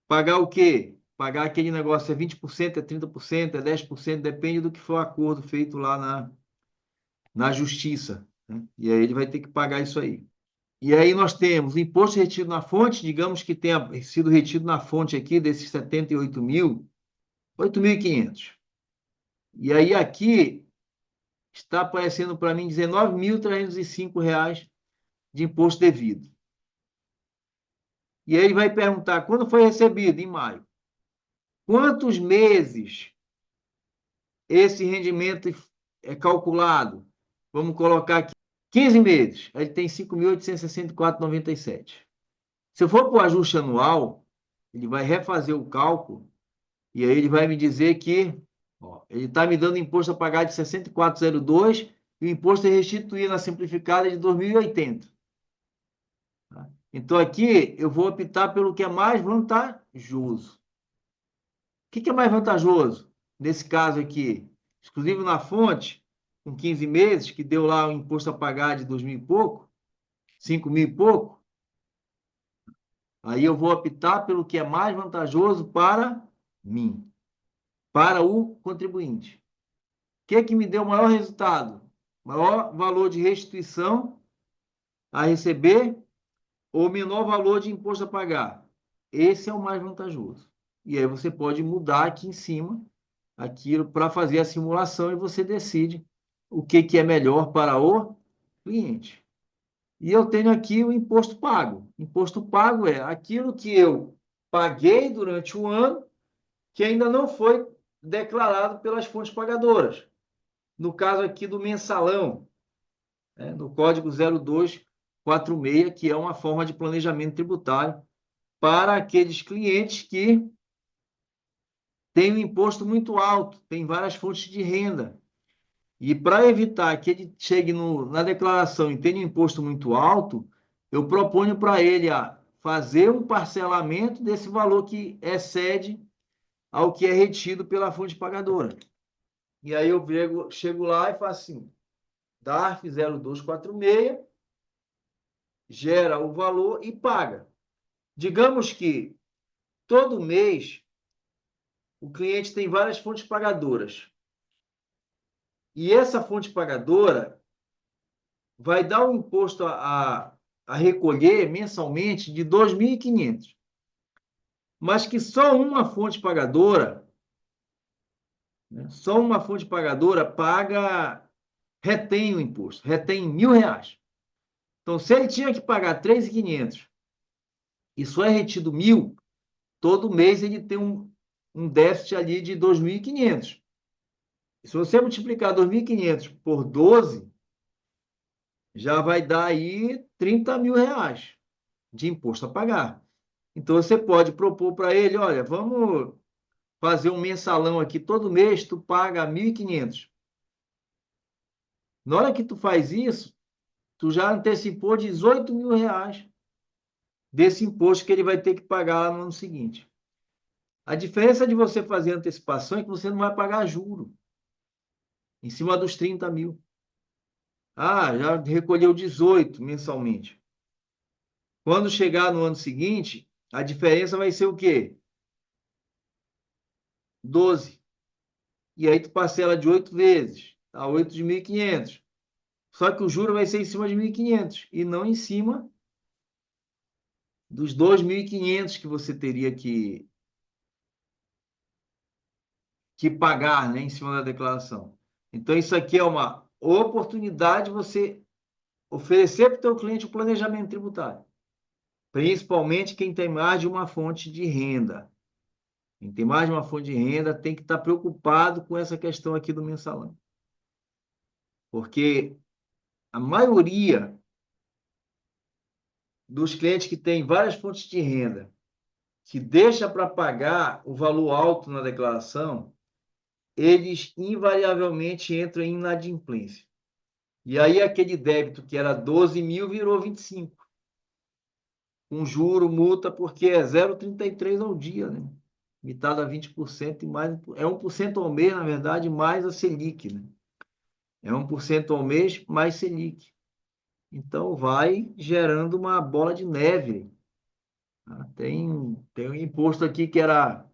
A: pagar o quê? Pagar aquele negócio, é 20%, é 30%, é 10%, depende do que for o acordo feito lá na justiça, né? E aí ele vai ter que pagar isso aí. E aí nós temos imposto retido na fonte, digamos que tenha sido retido na fonte aqui desses 78 mil, 8.500. E aí aqui está aparecendo para mim R$ 19.305 de imposto devido. E aí ele vai perguntar, quando foi recebido? Em maio. Quantos meses esse rendimento é calculado? Vamos colocar aqui 15 meses. Aí ele tem 5.864,97. Se eu for para o ajuste anual, ele vai refazer o cálculo e aí ele vai me dizer que ele está me dando imposto a pagar de 64,02 e o imposto a restituir na simplificada de 2.080. Tá? Então aqui eu vou optar pelo que é mais vantajoso. O que é mais vantajoso? Nesse caso aqui, exclusivo na fonte, com 15 meses, que deu lá o imposto a pagar de 2.000 e pouco, 5.000 e pouco, aí eu vou optar pelo que é mais vantajoso para mim, para o contribuinte. O que me deu o maior resultado? Maior valor de restituição a receber ou menor valor de imposto a pagar? Esse é o mais vantajoso. E aí você pode mudar aqui em cima aquilo para fazer a simulação e você decide o que é melhor para o cliente. E eu tenho aqui o imposto pago. Imposto pago é aquilo que eu paguei durante o ano que ainda não foi declarado pelas fontes pagadoras. No caso aqui do mensalão, no Código 0246, que é uma forma de planejamento tributário para aqueles clientes que têm um imposto muito alto, têm várias fontes de renda. E para evitar que ele chegue na declaração e tenha um imposto muito alto, eu proponho para ele fazer um parcelamento desse valor que excede ao que é retido pela fonte pagadora. E aí eu chego lá e faço assim, DARF 0246, gera o valor e paga. Digamos que todo mês o cliente tem várias fontes pagadoras. E essa fonte pagadora vai dar um imposto a recolher mensalmente de 2.500. Mas que só uma fonte pagadora, né, só uma fonte pagadora retém o imposto, retém R$ 1.000. Então, se ele tinha que pagar 3.500 e só é retido 1.000, todo mês ele tem um déficit ali de 2.500. Se você multiplicar 2.500 por 12, já vai dar aí R$ 30.000 de imposto a pagar. Então, você pode propor para ele, olha, vamos fazer um mensalão aqui, todo mês tu paga 1.500. Na hora que tu faz isso, tu já antecipou R$ 18.000 desse imposto que ele vai ter que pagar lá no ano seguinte. A diferença de você fazer antecipação é que você não vai pagar juro em cima dos 30.000. Já recolheu 18 mensalmente. Quando chegar no ano seguinte, a diferença vai ser o quê? 12. E aí tu parcela de 8 vezes, a 8 de 1.500. Só que o juro vai ser em cima de 1.500 e não em cima dos 2.500 que você teria que pagar, né, em cima da declaração. Então, isso aqui é uma oportunidade de você oferecer para o teu cliente o planejamento tributário, principalmente quem tem mais de uma fonte de renda. Quem tem mais de uma fonte de renda tem que estar preocupado com essa questão aqui do mensalão. Porque a maioria dos clientes que têm várias fontes de renda, que deixa para pagar o valor alto na declaração, eles invariavelmente entram em inadimplência. E aí aquele débito que era 12.000 virou 25. Com juro, multa, porque é 0,33 ao dia, né? Limitado a 20% e mais. É 1% ao mês, na verdade, mais a Selic, né? É 1% ao mês mais Selic. Então vai gerando uma bola de neve. Tá? Tem um imposto aqui que era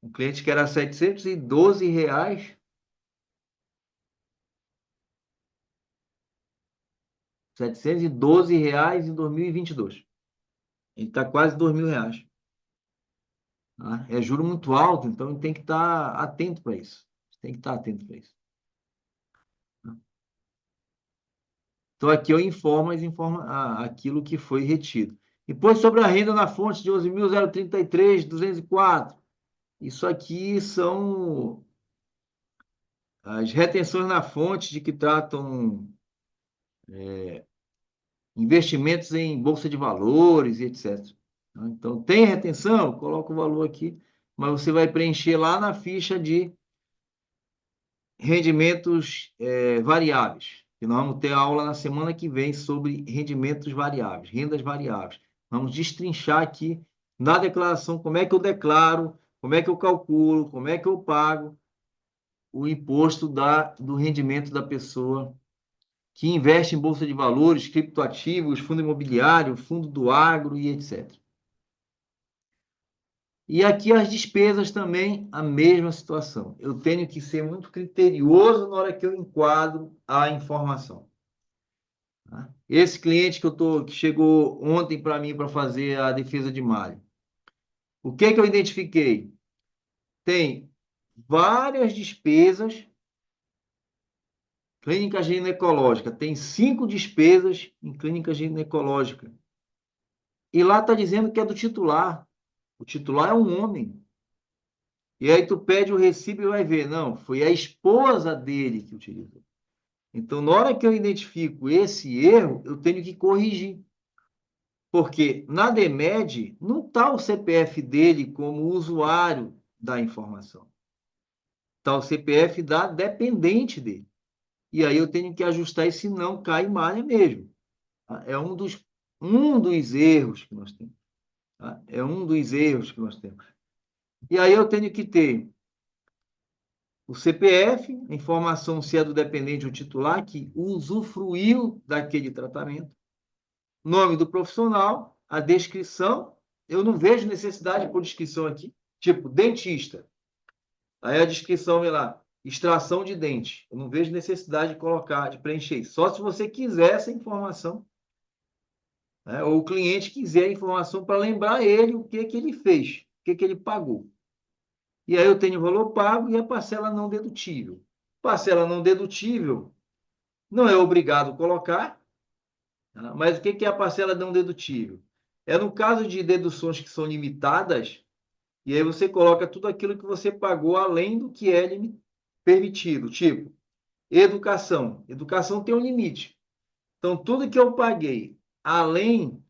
A: um cliente que era R$ 712, R$ 712 em 2022. Ele está quase R$ 2.000. Tá? É juro muito alto, então tem que estar atento para isso. Tem que estar atento para isso. Então, aqui eu informo, aquilo que foi retido. Depois, sobre a renda na fonte de 11.033.204. Isso aqui são as retenções na fonte de que tratam investimentos em bolsa de valores e etc. Então, tem retenção? Coloca o valor aqui, mas você vai preencher lá na ficha de rendimentos variáveis. E nós vamos ter aula na semana que vem sobre rendimentos variáveis, rendas variáveis. Vamos destrinchar aqui na declaração como é que eu declaro, como é que eu calculo, como é que eu pago o imposto do rendimento da pessoa que investe em bolsa de valores, criptoativos, fundo imobiliário, fundo do agro e etc. E aqui as despesas também, a mesma situação. Eu tenho que ser muito criterioso na hora que eu enquadro a informação. Tá? Esse cliente que chegou ontem para mim para fazer a defesa de malha. O que eu identifiquei? Tem várias despesas. Clínica ginecológica. Tem 5 despesas em clínica ginecológica. E lá está dizendo que é do titular. O titular é um homem. E aí tu pede o recibo e vai ver. Não, foi a esposa dele que utilizou. Então, na hora que eu identifico esse erro, eu tenho que corrigir. Porque na DEMED não está o CPF dele como usuário da informação. Está o CPF da dependente dele. E aí eu tenho que ajustar, e se não, cai malha mesmo. Tá? É um dos erros que nós temos. Tá? É um dos erros que nós temos. E aí eu tenho que ter o CPF, a informação se é do dependente ou titular, que usufruiu daquele tratamento, nome do profissional, a descrição. Eu não vejo necessidade de pôr descrição aqui, tipo dentista. Aí a descrição vem lá, extração de dente. Eu não vejo necessidade de colocar, de preencher isso. Só se você quiser essa informação, né? Ou o cliente quiser a informação para lembrar ele o que que ele fez, o que que ele pagou. E aí eu tenho o valor pago e a parcela não dedutível. Parcela não dedutível não é obrigado colocar, tá? Mas o que que é a parcela não dedutível? É no caso de deduções que são limitadas, e aí você coloca tudo aquilo que você pagou além do que é permitido, tipo educação. Educação tem um limite. Então, tudo que eu paguei além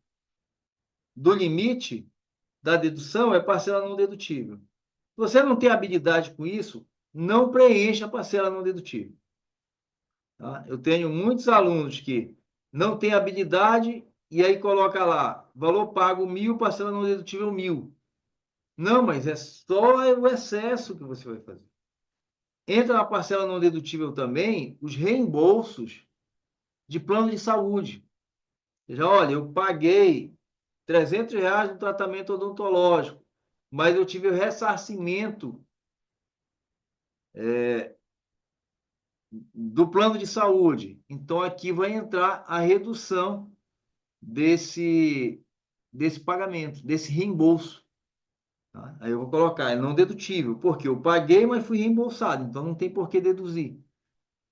A: do limite da dedução é parcela não dedutível. Se você não tem habilidade com isso, não preencha a parcela não dedutível. Tá? Eu tenho muitos alunos que não têm habilidade e aí coloca lá, valor pago 1.000, parcela não dedutível 1.000. Não, mas é só o excesso que você vai fazer. Entra na parcela não dedutível também os reembolsos de plano de saúde. Já, olha, eu paguei R$ 300 no tratamento odontológico, mas eu tive o ressarcimento do plano de saúde. Então, aqui vai entrar a redução desse pagamento, desse reembolso. Tá? Aí eu vou colocar, é não dedutível, porque eu paguei, mas fui reembolsado, então não tem por que deduzir.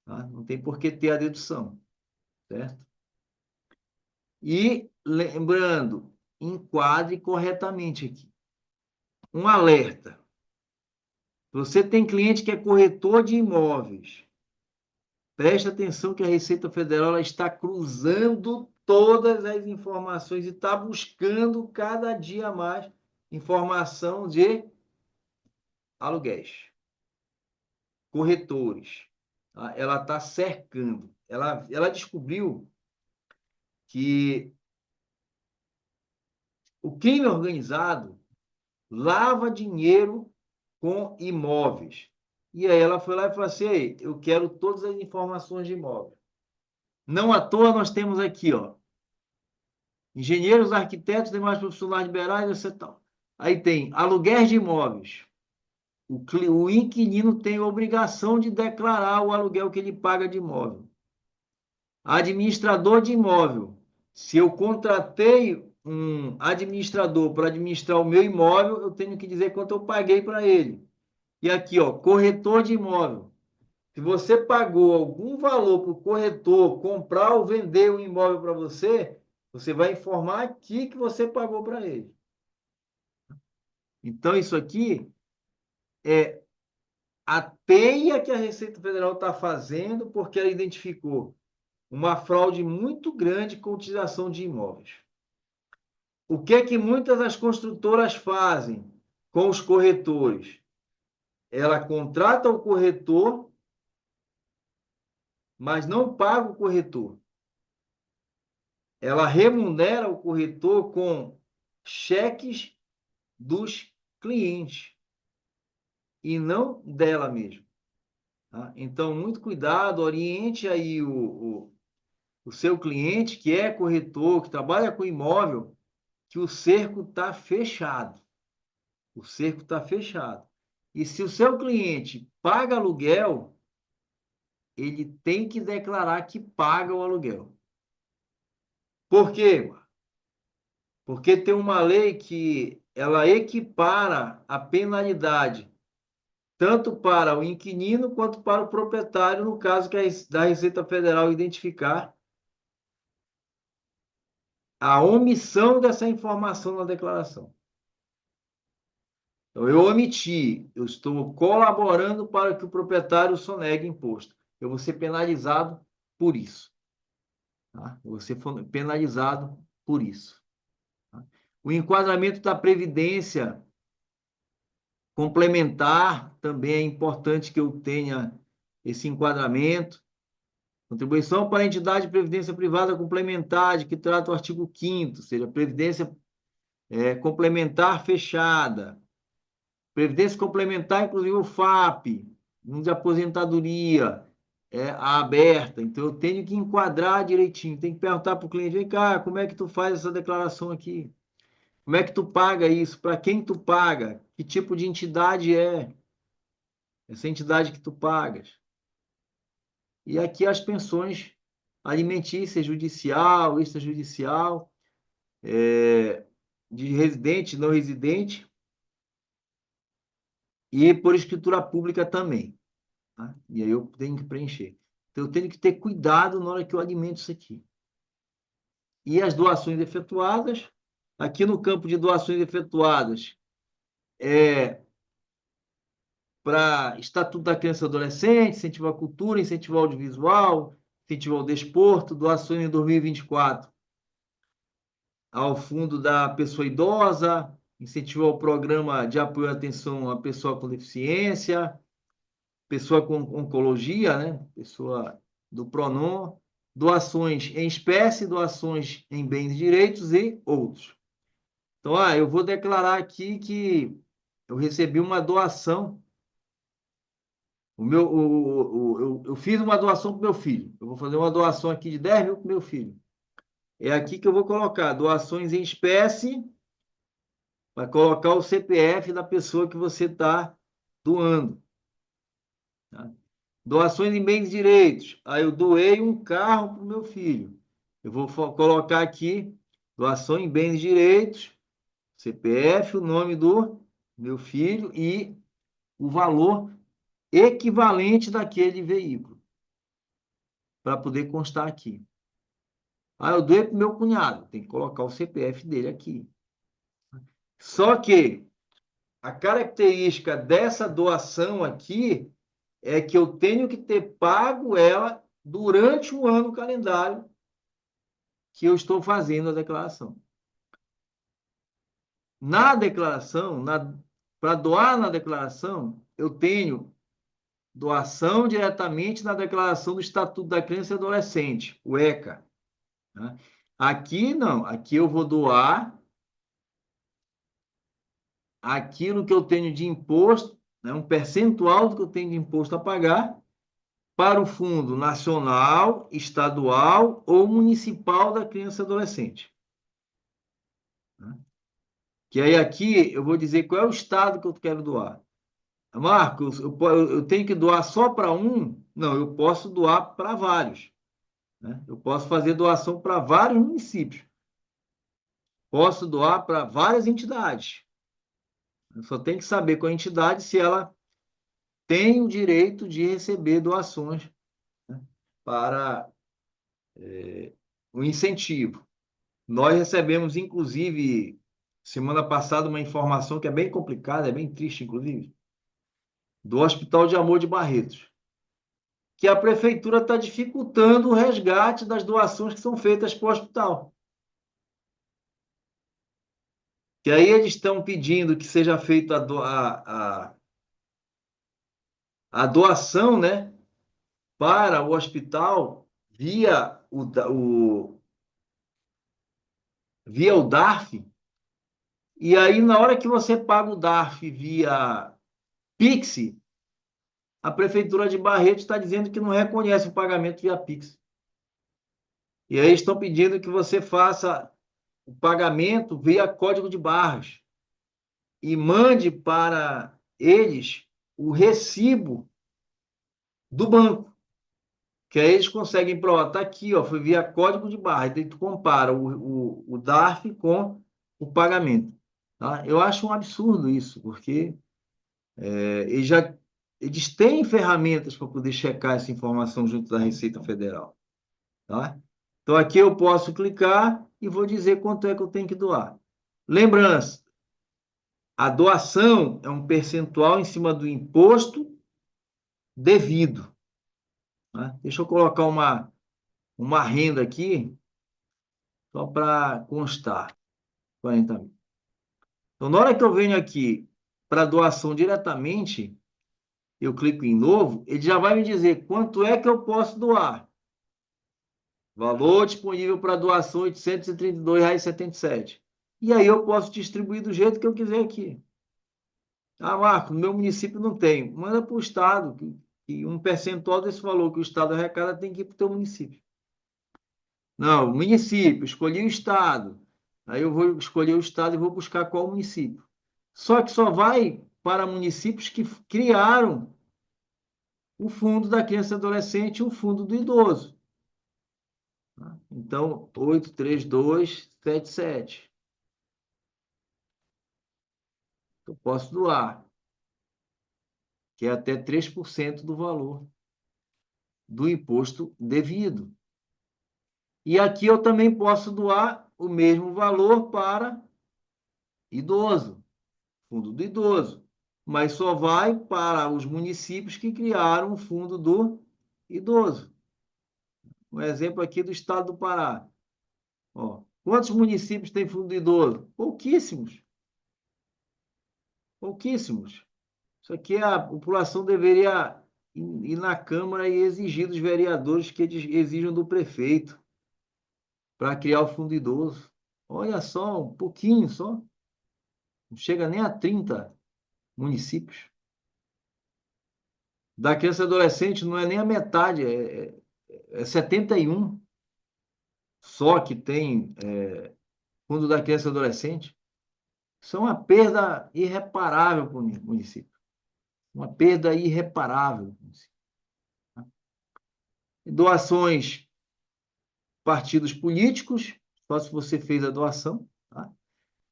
A: Tá? Não tem por que ter a dedução, certo? E lembrando, enquadre corretamente aqui. Um alerta. Você tem cliente que é corretor de imóveis. Preste atenção que a Receita Federal ela está cruzando todas as informações e está buscando cada dia mais informação de aluguéis, corretores. Tá? Ela está cercando. Ela descobriu que o crime organizado lava dinheiro com imóveis. E aí ela foi lá e falou assim: Ei, eu quero todas as informações de imóvel. Não à toa nós temos aqui, ó, engenheiros, arquitetos, demais profissionais liberais, etc. Aí tem aluguéis de imóveis. O inquilino tem a obrigação de declarar o aluguel que ele paga de imóvel. Administrador de imóvel. Se eu contratei um administrador para administrar o meu imóvel, eu tenho que dizer quanto eu paguei para ele. E aqui, ó, corretor de imóvel. Se você pagou algum valor para o corretor comprar ou vender um imóvel para você, você vai informar aqui que você pagou para ele. Então, isso aqui é a teia que a Receita Federal está fazendo porque ela identificou uma fraude muito grande com utilização de imóveis. O que é que muitas das construtoras fazem com os corretores? Ela contrata o corretor, mas não paga o corretor. Ela remunera o corretor com cheques dos clientes e não dela mesma. Tá? Então, muito cuidado, oriente aí o seu cliente que é corretor, que trabalha com imóvel, que o cerco está fechado. O cerco está fechado. E se o seu cliente paga aluguel, ele tem que declarar que paga o aluguel. Por quê? Porque tem uma lei que ela equipara a penalidade tanto para o inquilino quanto para o proprietário, no caso que da Receita Federal identificar a omissão dessa informação na declaração. Então, eu omiti, eu estou colaborando para que o proprietário sonegue imposto. Eu vou ser penalizado por isso. Tá? Eu vou ser penalizado por isso. O enquadramento da Previdência complementar, também é importante que eu tenha esse enquadramento. Contribuição para a entidade de previdência privada complementar, de que trata o artigo 5º, ou seja, previdência complementar fechada. Previdência complementar, inclusive o FAP, de aposentadoria, a aberta. Então, eu tenho que enquadrar direitinho. Tem que perguntar para o cliente, vem cá, como é que tu faz essa declaração aqui? Como é que tu paga isso? Para quem tu paga? Que tipo de entidade é essa entidade que tu pagas? E aqui as pensões alimentícias, judicial, extrajudicial, de residente, não residente, e por escritura pública também. Tá? E aí eu tenho que preencher. Então, eu tenho que ter cuidado na hora que eu alimento isso aqui. E as doações efetuadas, aqui no campo de doações efetuadas, para Estatuto da Criança e Adolescente, incentivar a cultura, incentivar o audiovisual, incentivar o desporto, doações em 2024 ao Fundo da Pessoa Idosa, incentivar o programa de apoio e atenção à pessoa com deficiência, pessoa com oncologia, né? Pessoa do Pronom, doações em espécie, doações em bens e direitos e outros. Então, eu vou declarar aqui que eu recebi uma doação. Eu fiz uma doação para o meu filho. Eu vou fazer uma doação aqui de 10 mil para o meu filho. É aqui que eu vou colocar doações em espécie, vai colocar o CPF da pessoa que você está doando. Tá? Doações em bens e direitos. Aí eu doei um carro para o meu filho. Eu vou colocar aqui doação em bens e direitos, CPF, o nome do meu filho e o valor equivalente daquele veículo, para poder constar aqui. Eu doei para o meu cunhado, tem que colocar o CPF dele aqui. Só que a característica dessa doação aqui é que eu tenho que ter pago ela durante o ano calendário que eu estou fazendo a declaração. Na declaração, para doar na declaração, eu tenho doação diretamente na declaração do Estatuto da Criança e Adolescente, o ECA. Né? Aqui não, aqui eu vou doar aquilo que eu tenho de imposto, né, um percentual do que eu tenho de imposto a pagar para o Fundo Nacional, Estadual ou Municipal da Criança e Adolescente. Né? Que aí aqui eu vou dizer qual é o estado que eu quero doar. Marcos, eu tenho que doar só para um? Não, eu posso doar para vários. Né? Eu posso fazer doação para vários municípios. Posso doar para várias entidades. Eu só tenho que saber com a entidade se ela tem o direito de receber doações, né, para o incentivo. Nós recebemos, inclusive, semana passada, uma informação que é bem complicada, é bem triste, inclusive, do Hospital de Amor de Barretos, que a prefeitura está dificultando o resgate das doações que são feitas para o hospital. Que aí eles estão pedindo que seja feita a doação, né, para o hospital via o DARF, e aí na hora que você paga o DARF via Pix, a prefeitura de Barretos está dizendo que não reconhece o pagamento via Pix. E aí estão pedindo que você faça o pagamento via código de barras e mande para eles o recibo do banco, que aí eles conseguem provar, está aqui, ó, foi via código de barra, e tu compara o DARF com o pagamento. Tá? Eu acho um absurdo isso, porque eles têm ferramentas para poder checar essa informação junto da Receita Federal. Tá? Então, aqui eu posso clicar e vou dizer quanto é que eu tenho que doar. Lembrança, a doação é um percentual em cima do imposto devido. Tá? Deixa eu colocar uma renda aqui, só para constar. 40 mil. Então, na hora que eu venho aqui para doação diretamente, eu clico em novo, ele já vai me dizer quanto é que eu posso doar. Valor disponível para doação, R$ 832,77. E aí eu posso distribuir do jeito que eu quiser aqui. Ah, Marco, no meu município não tem. Manda para o Estado, que um percentual desse valor que o Estado arrecada tem que ir para o teu município. Não, município, escolhi o Estado. Aí eu vou escolher o Estado e vou buscar qual município. Só que só vai para municípios que criaram o fundo da criança e adolescente e o fundo do idoso. Então, 83277. Eu posso doar, que é até 3% do valor do imposto devido. E aqui eu também posso doar o mesmo valor para idoso, fundo do idoso, mas só vai para os municípios que criaram o fundo do idoso. Um exemplo aqui do estado do Pará. Ó, quantos municípios tem fundo do idoso? Pouquíssimos. Pouquíssimos. Isso aqui a população deveria ir na Câmara e exigir dos vereadores que exijam do prefeito para criar o fundo idoso. Olha só, um pouquinho só. Não chega nem a 30 municípios. Da criança e adolescente não é nem a metade, é 71 só que tem fundo da criança e adolescente. Isso é uma perda irreparável para o município. Uma perda irreparável. Doações, partidos políticos, só se você fez a doação. Tá?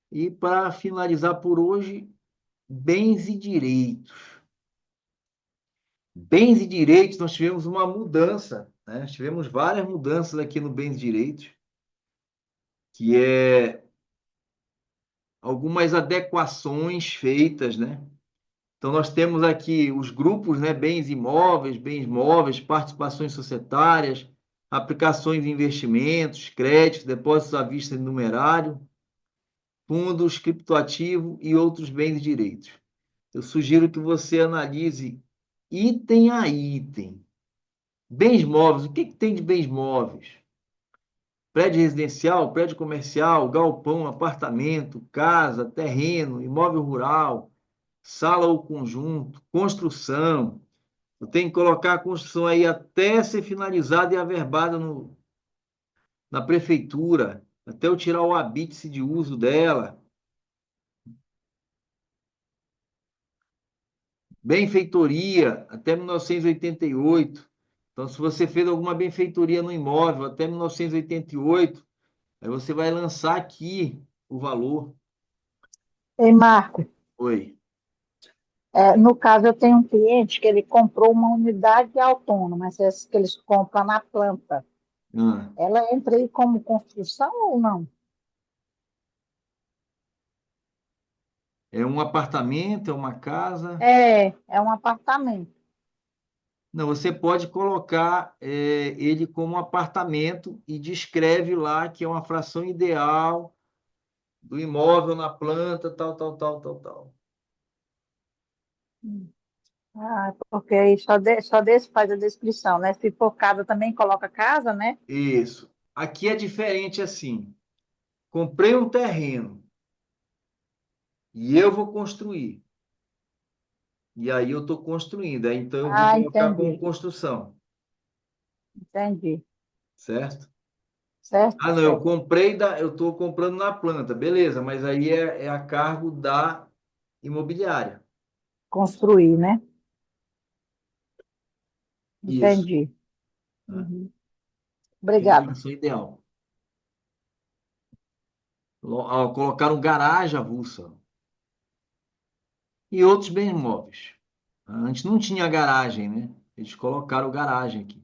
A: E para finalizar por hoje, bens e direitos. Bens e direitos, nós tivemos uma mudança, né? Nós tivemos várias mudanças aqui no bens e direitos, que é algumas adequações feitas, né? Então, nós temos aqui os grupos, né? Bens móveis, participações societárias, aplicações de investimentos, créditos, depósitos à vista e numerário, fundos, criptoativo e outros bens e direitos. Eu sugiro que você analise item a item. Bens móveis, o que tem de bens móveis? Prédio residencial, prédio comercial, galpão, apartamento, casa, terreno, imóvel rural, sala ou conjunto, construção. Eu tenho que colocar a construção aí até ser finalizada e averbada na prefeitura, até eu tirar o habite de uso dela. Benfeitoria, até 1988. Então, se você fez alguma benfeitoria no imóvel até 1988, aí você vai lançar aqui o valor.
B: Ei, Marco,
A: Oi.
B: no caso eu tenho um cliente que ele comprou uma unidade autônoma, essas que eles compram na planta.
A: Ah,
B: Ela entra aí como construção ou não?
A: é um apartamento, é uma casa?
B: É um apartamento.
A: Não, você pode colocar ele como apartamento e descreve lá que é uma fração ideal do imóvel na planta, tal, tal, tal, tal, tal.
B: Ah, porque aí só desse faz a descrição, né? Se for casa também coloca casa, né?
A: Isso. Aqui é diferente assim. Comprei um terreno e eu vou construir. E aí eu estou construindo. Aí, então eu vou
B: Ah,
A: colocar como
B: entendi,
A: construção,
B: entendi.
A: certo?
B: Certo,
A: Ah, não, eu
B: certo.
A: comprei, eu estou comprando na planta, beleza, mas aí é a cargo da imobiliária.
B: Construir, né?
A: Isso.
B: Entendi.
A: Né?
B: Uhum.
A: Que é a
B: Obrigada.
A: fração ideal. Colocaram garagem avulsa e outros bens móveis. Antes não tinha garagem, né? Eles colocaram garagem aqui.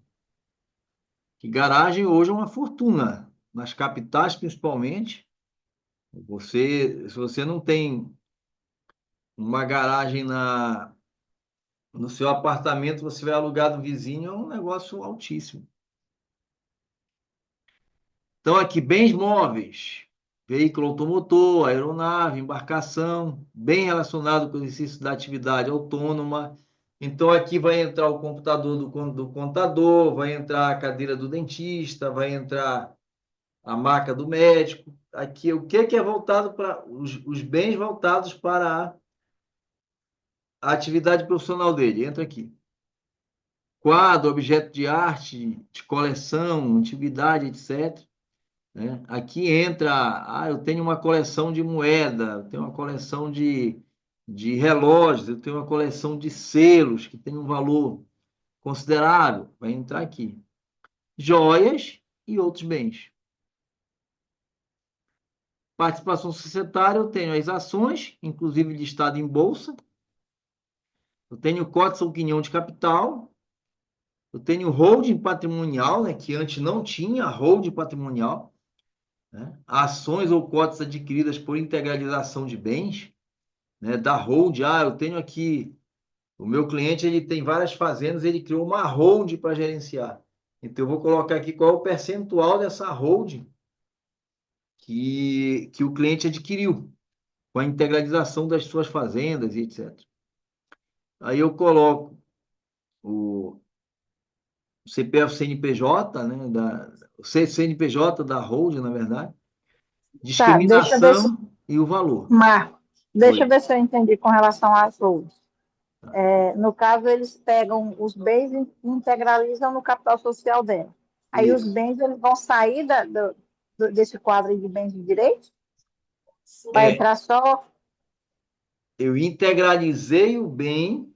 A: Que garagem hoje é uma fortuna. Nas capitais, principalmente, se você não tem uma garagem no seu apartamento, você vai alugar do vizinho, é um negócio altíssimo. Então, aqui, bens móveis. veículo automotor, aeronave, embarcação, bem relacionado com o exercício da atividade autônoma. Então, aqui vai entrar o computador do contador, vai entrar a cadeira do dentista, vai entrar a maca do médico. Aqui, o que é voltado para os bens voltados para a atividade profissional dele? Entra aqui. Quadro, objeto de arte, de coleção, antiguidade, etc. Né? Aqui entra, eu tenho uma coleção de moeda, eu tenho uma coleção de relógios, eu tenho uma coleção de selos que tem um valor considerável, vai entrar aqui. Joias e outros bens. Participação societária, eu tenho as ações, inclusive listado em bolsa, eu tenho cotas ou quinhão de capital, eu tenho holding patrimonial, né, que antes não tinha holding patrimonial, né? Ações ou cotas adquiridas por integralização de bens, né, da hold. Eu tenho aqui, o meu cliente ele tem várias fazendas, ele criou uma hold para gerenciar. Então, eu vou colocar aqui qual é o percentual dessa hold que o cliente adquiriu com a integralização das suas fazendas e etc. Aí eu coloco o CPF CNPJ, né, o CNPJ da hold, na verdade,
B: Tá, deixa eu ver se,
A: discriminação e o valor.
B: Marco, deixa eu
A: Oi.
B: ver se eu entendi com relação às roles. No caso, eles pegam os bens e integralizam no capital social dela. Aí os
A: Isso.
B: bens eles vão sair desse quadro de bens de direito? Vai
A: É,
B: entrar só.
A: eu integralizei o bem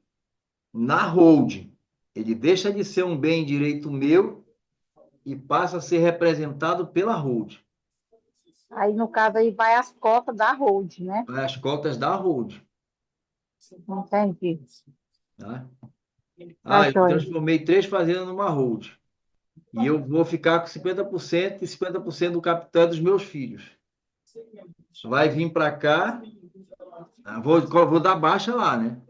A: na holding. Ele deixa de ser um bem direito meu e passa a ser representado pela holding.
B: Aí, no caso, aí vai as cotas da hold, né?
A: As cotas da holding.
B: Entendi.
A: Tá?
B: Tá
A: Eu
B: joia.
A: transformei 3 fazendas numa holding. E eu vou ficar com 50% e 50% do capital dos meus filhos. Vai vir para cá, vou dar baixa lá, né?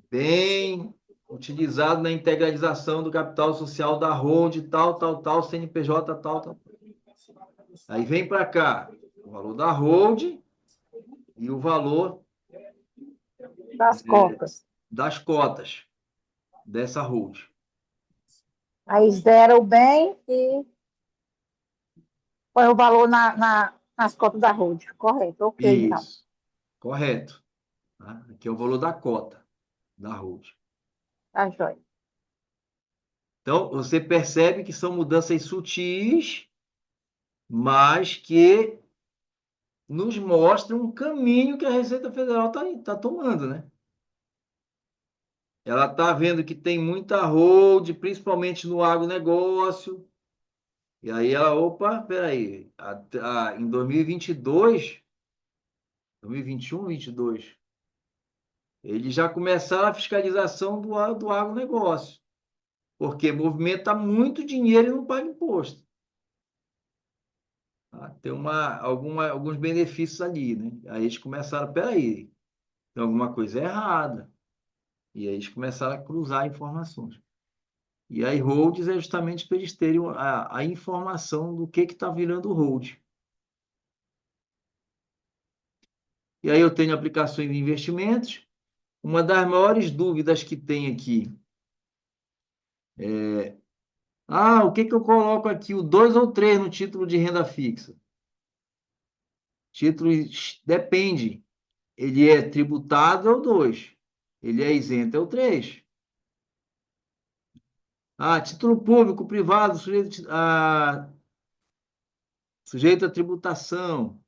A: Bem utilizado na integralização do capital social da holding, tal, tal, tal, CNPJ, tal, tal. Aí vem para cá o valor da holding e o valor
B: Das cotas.
A: das cotas dessa holding.
B: Aí zera o bem e põe o valor nas cotas da hold. Correto. Ok, então.
A: Isso, correto. Tá? Aqui é o valor da cota da holding.
B: Tá joia.
A: Então, você percebe que são mudanças sutis, mas que nos mostram um caminho que a Receita Federal está tomando, né? Ela está vendo que tem muita hold, principalmente no agronegócio. E aí ela, opa, peraí, em 2022, 2021, 2022, eles já começaram a fiscalização do agronegócio, porque movimenta muito dinheiro e não paga imposto. Tá? Tem alguns benefícios ali, né? Aí eles começaram, peraí, tem alguma coisa errada. E aí eles começaram a cruzar informações. E aí, holds é justamente para eles terem a informação do que está virando hold. E aí eu tenho aplicações de investimentos. Uma das maiores dúvidas que tem aqui é: o que eu coloco aqui? O 2 ou 3 no título de renda fixa? Título depende. Ele é tributado, é o 2. Ele é isento, é o 3. Título público, privado, sujeito à tributação,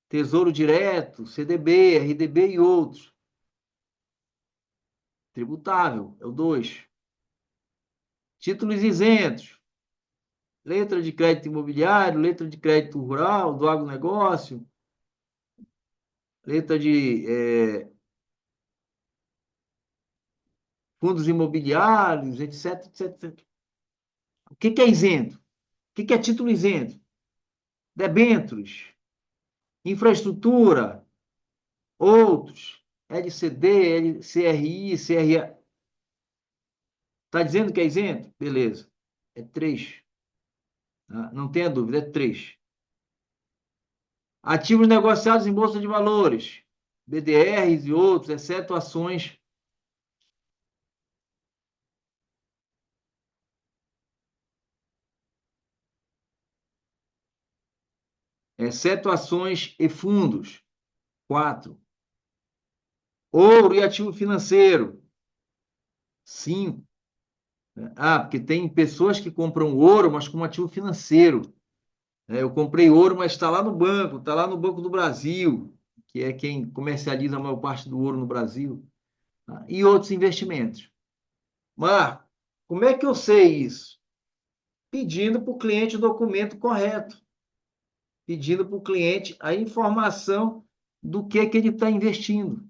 A: Tesouro Direto, CDB, RDB e outros. Tributável, é o 2. Títulos isentos, letra de crédito imobiliário, letra de crédito rural, do agronegócio, letra de fundos imobiliários, etc, etc, etc. O que é isento? O que é título isento? Debêntures, infraestrutura, outros, LCD, CRI, CRA. Está dizendo que é isento? Beleza. É 3. Tá? Não tenha dúvida, é 3. Ativos negociados em bolsa de valores, BDRs e outros, exceto ações e fundos. 4. Ouro e ativo financeiro. 5. Porque tem pessoas que compram ouro, mas como ativo financeiro. Eu comprei ouro, mas está lá no banco, está lá no Banco do Brasil, que é quem comercializa a maior parte do ouro no Brasil, tá? E outros investimentos. Mas, como é que eu sei isso? Pedindo para o cliente o documento correto, pedindo para o cliente a informação do que ele está investindo.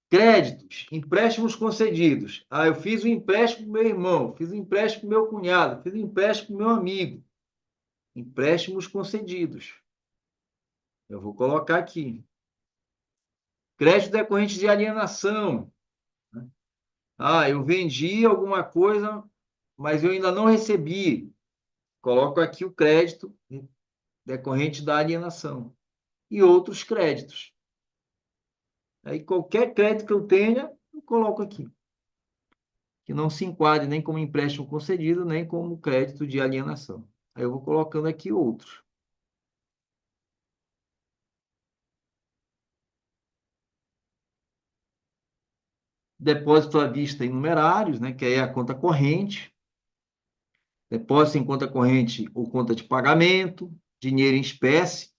A: Créditos, empréstimos concedidos. Eu fiz um empréstimo para o meu irmão, fiz um empréstimo para o meu cunhado, fiz um empréstimo para o meu amigo. Empréstimos concedidos. Eu vou colocar aqui. Crédito decorrente de alienação. Eu vendi alguma coisa, mas eu ainda não recebi. Coloco aqui o crédito decorrente da alienação. E outros créditos. Aí qualquer crédito que eu tenha, eu coloco aqui. Que não se enquadre nem como empréstimo concedido, nem como crédito de alienação. Aí eu vou colocando aqui outros. Depósito à vista em numerários, né, que aí é a conta corrente. Depósito em conta corrente ou conta de pagamento, dinheiro em espécie.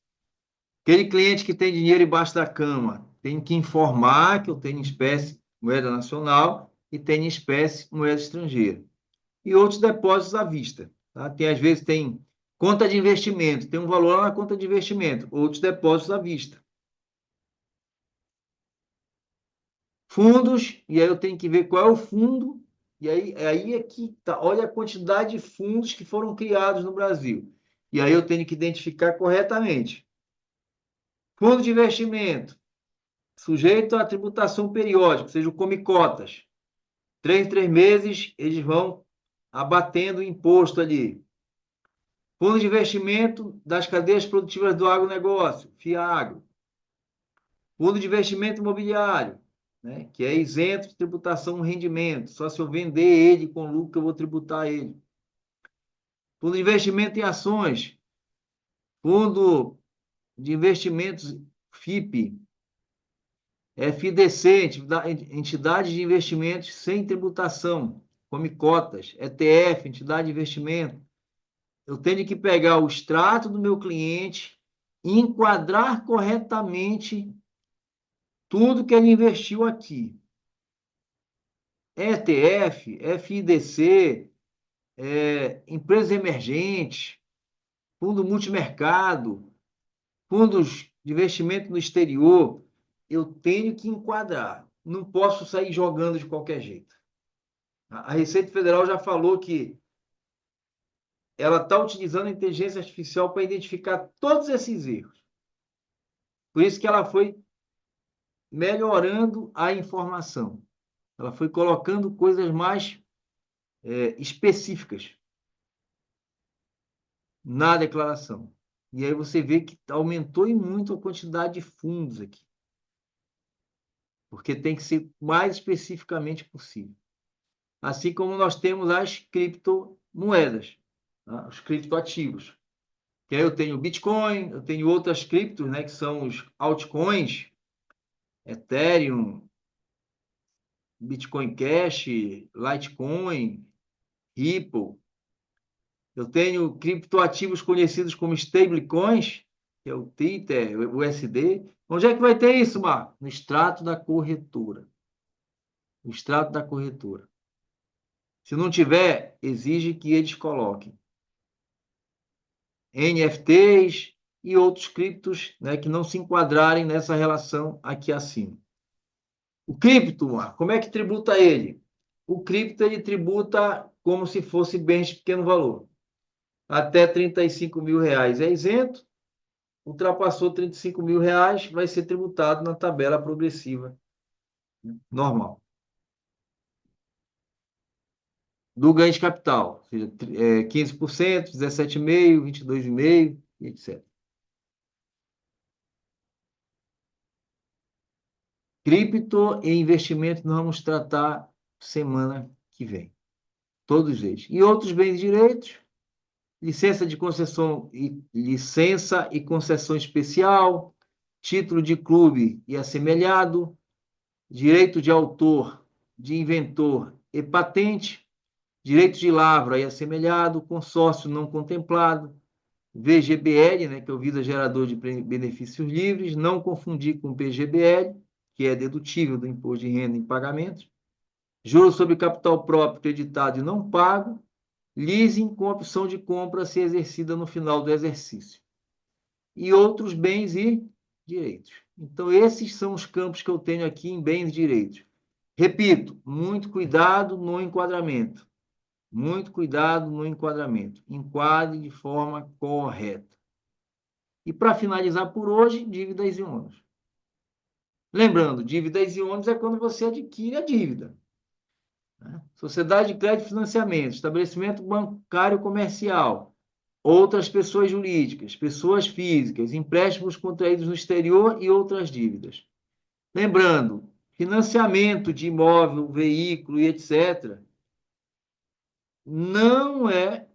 A: Aquele cliente que tem dinheiro embaixo da cama tem que informar que eu tenho em espécie moeda nacional e tenho em espécie moeda estrangeira. E outros depósitos à vista. Tá? Às vezes tem conta de investimento, tem um valor lá na conta de investimento, outros depósitos à vista. Fundos, e aí eu tenho que ver qual é o fundo, e aí é que tá, olha a quantidade de fundos que foram criados no Brasil. E aí eu tenho que identificar corretamente. Fundo de investimento, sujeito à tributação periódica, ou seja, o come cotas. 3 em 3 meses, eles vão abatendo o imposto ali. Fundo de investimento das cadeias produtivas do agronegócio, FIAGro. Fundo de investimento imobiliário, né, que é isento de tributação no rendimento. Só se eu vender ele com lucro que eu vou tributar ele. Fundo de investimento em ações. Fundo de investimentos FIP, FDC, entidade de investimentos sem tributação, come cotas, ETF, entidade de investimento. Eu tenho que pegar o extrato do meu cliente e enquadrar corretamente tudo que ele investiu aqui. ETF, FIDC, empresas emergentes, fundo multimercado, fundos de investimento no exterior, eu tenho que enquadrar. Não posso sair jogando de qualquer jeito. A Receita Federal já falou que ela está utilizando a inteligência artificial para identificar todos esses erros. Por isso que ela foi melhorando a informação. Ela foi colocando coisas mais específicas na declaração. E aí você vê que aumentou e muito a quantidade de fundos aqui. Porque tem que ser o mais especificamente possível. Assim como nós temos as criptomoedas, tá? Os criptoativos. Que aí eu tenho Bitcoin, eu tenho outras criptos, né, que são os altcoins, Ethereum, Bitcoin Cash, Litecoin, Ripple. Eu tenho criptoativos conhecidos como stablecoins, que é o Tether, o USD. Onde é que vai ter isso, Marco? No extrato da corretora. No extrato da corretora. Se não tiver, exige que eles coloquem NFTs e outros criptos, né, que não se enquadrarem nessa relação aqui acima. O cripto, como é que tributa ele? O cripto ele tributa como se fosse bens de pequeno valor. Até R$ 35.000 é isento, ultrapassou R$ 35.000, vai ser tributado na tabela progressiva normal. do ganho de capital, ou seja, 15%, 17,5%, 22,5%, e etc. Cripto e investimento nós vamos tratar semana que vem. Todos eles. E outros bens e direitos, licença e concessão especial, título de clube e assemelhado, direito de autor, de inventor e patente, direito de lavra e assemelhado, consórcio não contemplado, VGBL, né, que é o Vida Gerador de Benefícios Livres, não confundir com PGBL, que é dedutível do imposto de renda em pagamentos, juros sobre capital próprio creditado e não pago, leasing com opção de compra a ser exercida no final do exercício, e outros bens e direitos. Então, esses são os campos que eu tenho aqui em bens e direitos. Repito, muito cuidado no enquadramento. Muito cuidado no enquadramento. Enquadre de forma correta. E para finalizar por hoje, dívidas e ônus. Lembrando, dívidas e ônus é quando você adquire a dívida. Sociedade de crédito e financiamento, estabelecimento bancário comercial, outras pessoas jurídicas, pessoas físicas, empréstimos contraídos no exterior e outras dívidas. Lembrando, financiamento de imóvel, veículo e etc. não é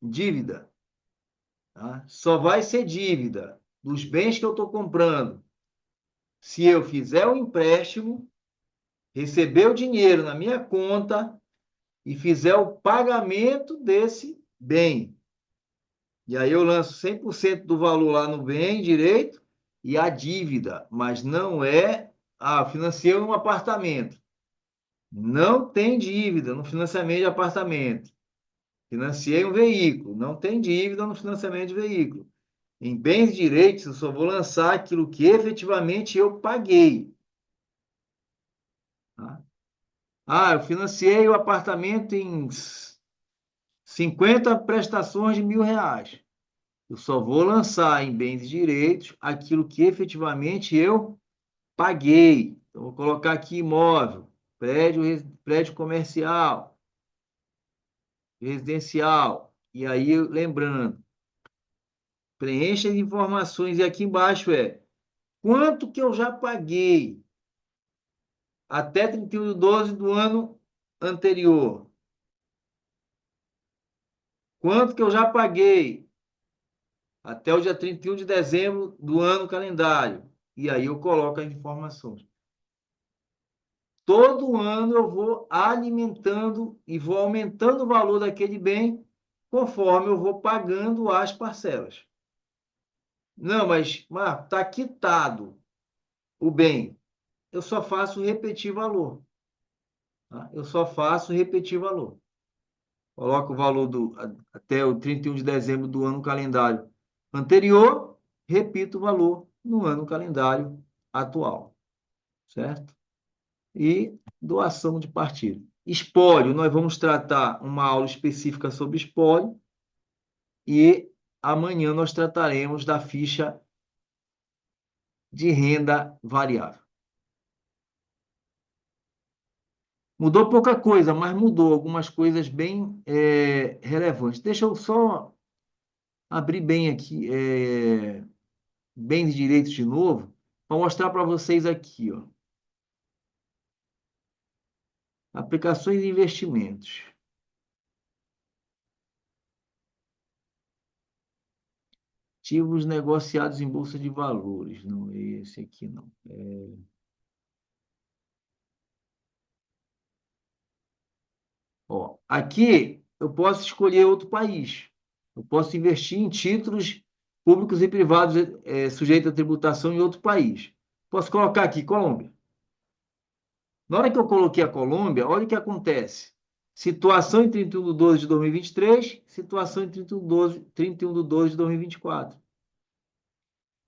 A: dívida. Tá? Só vai ser dívida dos bens que eu estou comprando se eu fizer o empréstimo, receber o dinheiro na minha conta e fizer o pagamento desse bem. E aí eu lanço 100% do valor lá no bem direito e a dívida, mas não é, financiei um apartamento. Não tem dívida no financiamento de apartamento. Financiei um veículo, não tem dívida no financiamento de veículo. Em bens direitos, eu só vou lançar aquilo que efetivamente eu paguei. Tá? Eu financiei o apartamento em 50 prestações de R$ 1.000. Eu só vou lançar em bens e direitos aquilo que efetivamente eu paguei. Então, vou colocar aqui imóvel, prédio comercial, residencial. E aí, lembrando, preencha as informações. E aqui embaixo quanto que eu já paguei até 31/12 do ano anterior. Quanto que eu já paguei até o dia 31 de dezembro do ano calendário. E aí eu coloco as informações. Todo ano eu vou alimentando e vou aumentando o valor daquele bem conforme eu vou pagando as parcelas. Não, mas está quitado o bem. Eu só faço repetir valor. Tá? Eu só faço repetir valor. Coloco o valor até o 31 de dezembro do ano calendário anterior, repito o valor no ano calendário atual. Certo? E doação de partilha. Espólio, nós vamos tratar uma aula específica sobre espólio e amanhã nós trataremos da ficha de renda variável. Mudou pouca coisa, mas mudou algumas coisas bem relevantes. Deixa eu só abrir bem aqui, bens e direitos de novo, para mostrar para vocês aqui, ó. Aplicações e investimentos. Ativos negociados em bolsa de valores. Não é esse aqui, não. Ó, aqui eu posso escolher outro país. Eu posso investir em títulos públicos e privados sujeitos à tributação em outro país. Posso colocar aqui Colômbia. Na hora que eu coloquei a Colômbia, olha o que acontece. Situação em 31/12 de 2023, situação em 31/12 de 2024.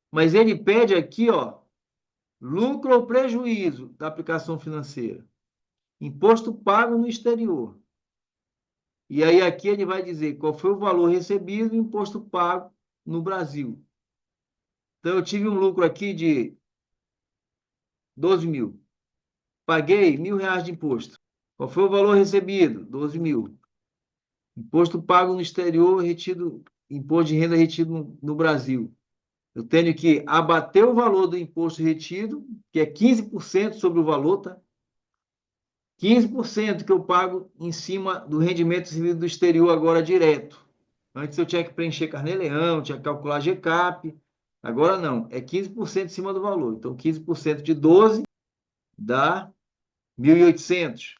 A: Mas ele pede aqui, ó, lucro ou prejuízo da aplicação financeira. Imposto pago no exterior. E aí aqui ele vai dizer qual foi o valor recebido e o imposto pago no Brasil. Então eu tive um lucro aqui de 12 mil. Paguei R$ 1.000 de imposto. Qual foi o valor recebido? 12 mil. Imposto pago no exterior, retido, imposto de renda retido no Brasil. Eu tenho que abater o valor do imposto retido, que é 15% sobre o valor, tá? 15% que eu pago em cima do rendimento recebido do exterior agora direto. Antes eu tinha que preencher Carnê-Leão, tinha que calcular GCAP. Agora não, é 15% em cima do valor. Então, 15% de 12 dá 1.800.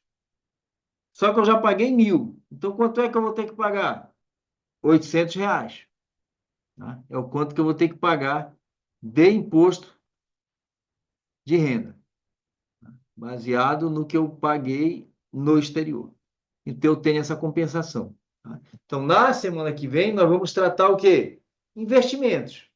A: Só que eu já paguei 1.000. Então, quanto é que eu vou ter que pagar? R$ 800. Tá? É o quanto que eu vou ter que pagar de imposto de renda, baseado no que eu paguei no exterior. Então, eu tenho essa compensação. Tá? Então, na semana que vem, nós vamos tratar o quê? Investimentos.